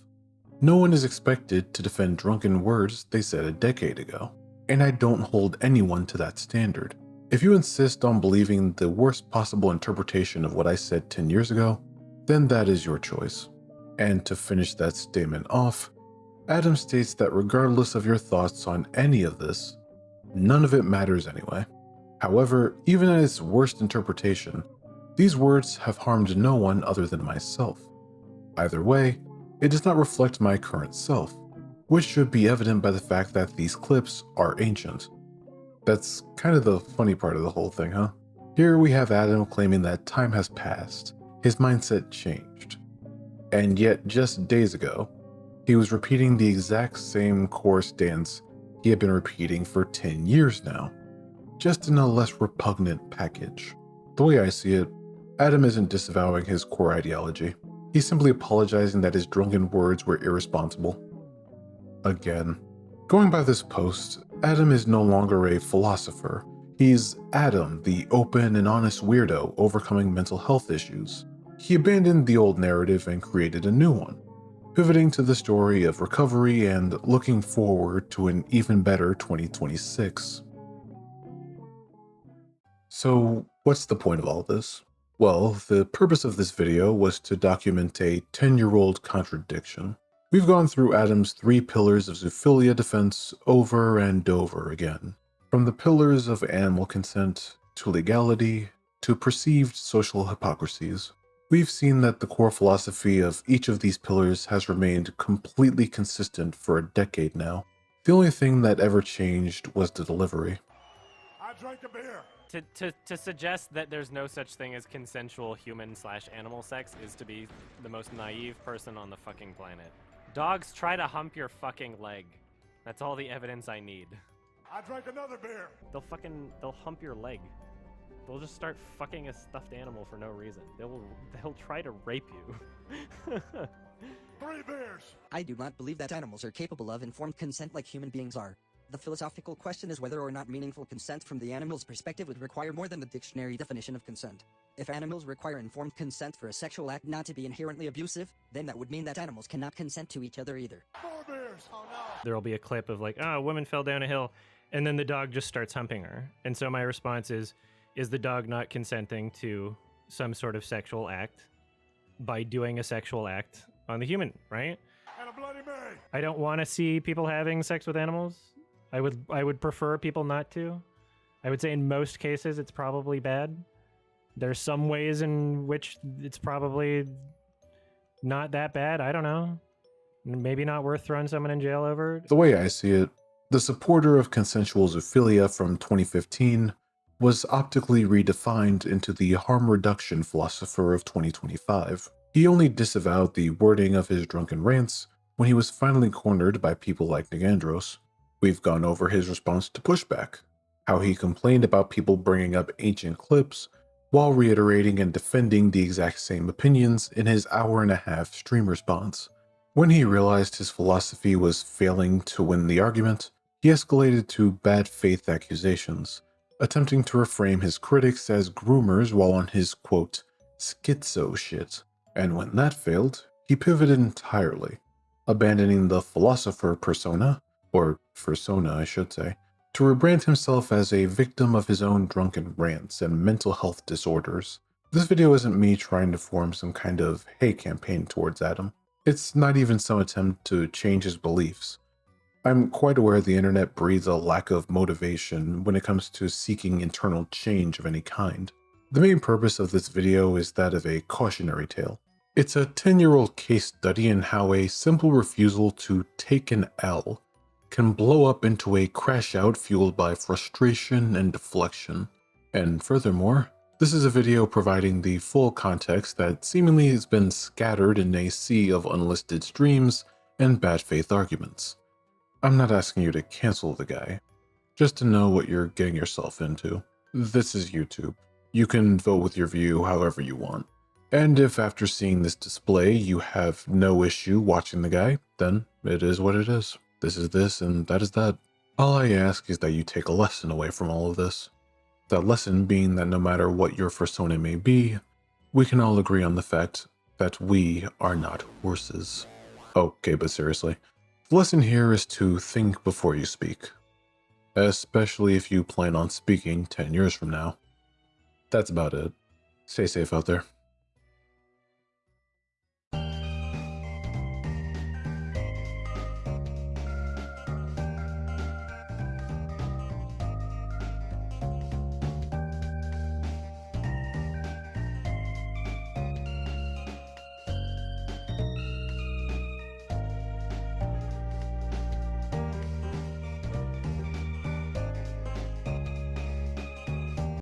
No one is expected to defend drunken words they said a decade ago, and I don't hold anyone to that standard. If you insist on believing the worst possible interpretation of what I said 10 years ago, then that is your choice. And to finish that statement off, Adam states that regardless of your thoughts on any of this, none of it matters anyway. However, even at its worst interpretation, these words have harmed no one other than myself. Either way, it does not reflect my current self, which should be evident by the fact that these clips are ancient. That's kind of the funny part of the whole thing, huh? Here we have Adam claiming that time has passed, his mindset changed. And yet, just days ago, he was repeating the exact same course dance he had been repeating for 10 years now, just in a less repugnant package. The way I see it, Adam isn't disavowing his core ideology. He's simply apologizing that his drunken words were irresponsible. Again. Going by this post, Adam is no longer a philosopher. He's Adam, the open and honest weirdo overcoming mental health issues. He abandoned the old narrative and created a new one, pivoting to the story of recovery and looking forward to an even better 2026. So, what's the point of all this? Well, the purpose of this video was to document a 10-year-old contradiction. We've gone through Adam's 3 pillars of zoophilia defense over and over again. From the pillars of animal consent, to legality, to perceived social hypocrisies. We've seen that the core philosophy of each of these pillars has remained completely consistent for a decade now. The only thing that ever changed was the delivery. I drank a beer. To suggest that there's no such thing as consensual human/animal sex is to be the most naive person on the fucking planet. Dogs try to hump your fucking leg. That's all the evidence I need. I drank another beer. They'll hump your leg. They'll just start fucking a stuffed animal for no reason. They'll try to rape you. 3 beers. I do not believe that animals are capable of informed consent like human beings are. The philosophical question is whether or not meaningful consent from the animal's perspective would require more than the dictionary definition of consent. If animals require informed consent for a sexual act not to be inherently abusive, then that would mean that animals cannot consent to each other either. 4 beers. Oh no. There'll be a clip of like, oh, a woman fell down a hill, and then the dog just starts humping her. And so my response is the dog not consenting to some sort of sexual act by doing a sexual act on the human, right? And a Bloody Mary. I don't want to see people having sex with animals. I would prefer people not to. I would say in most cases it's probably bad. There's some ways in which it's probably not that bad. I don't know. Maybe not worth throwing someone in jail over. The way I see it, the supporter of consensual zoophilia from 2015 was optically redefined into the harm reduction philosopher of 2025. He only disavowed the wording of his drunken rants when he was finally cornered by people like Nikandros. We've gone over his response to pushback, how he complained about people bringing up ancient clips while reiterating and defending the exact same opinions in his hour-and-a-half stream response. When he realized his philosophy was failing to win the argument, he escalated to bad faith accusations, attempting to reframe his critics as groomers while on his, quote, schizo shit. And when that failed, he pivoted entirely, abandoning the philosopher persona, or fursona I should say, to rebrand himself as a victim of his own drunken rants and mental health disorders. This video isn't me trying to form some kind of hate campaign towards Adam. It's not even some attempt to change his beliefs. I'm quite aware the internet breeds a lack of motivation when it comes to seeking internal change of any kind. The main purpose of this video is that of a cautionary tale. It's a 10-year-old case study in how a simple refusal to take an L can blow up into a crash out fueled by frustration and deflection. And furthermore, this is a video providing the full context that seemingly has been scattered in a sea of unlisted streams and bad faith arguments. I'm not asking you to cancel the guy, just to know what you're getting yourself into. This is YouTube. You can vote with your view however you want. And if after seeing this display you have no issue watching the guy, then it is what it is. This is this and that is that. All I ask is that you take a lesson away from all of this. That lesson being that no matter what your fursona may be, we can all agree on the fact that we are not horses. Okay, but seriously, the lesson here is to think before you speak. Especially if you plan on speaking 10 years from now. That's about it. Stay safe out there.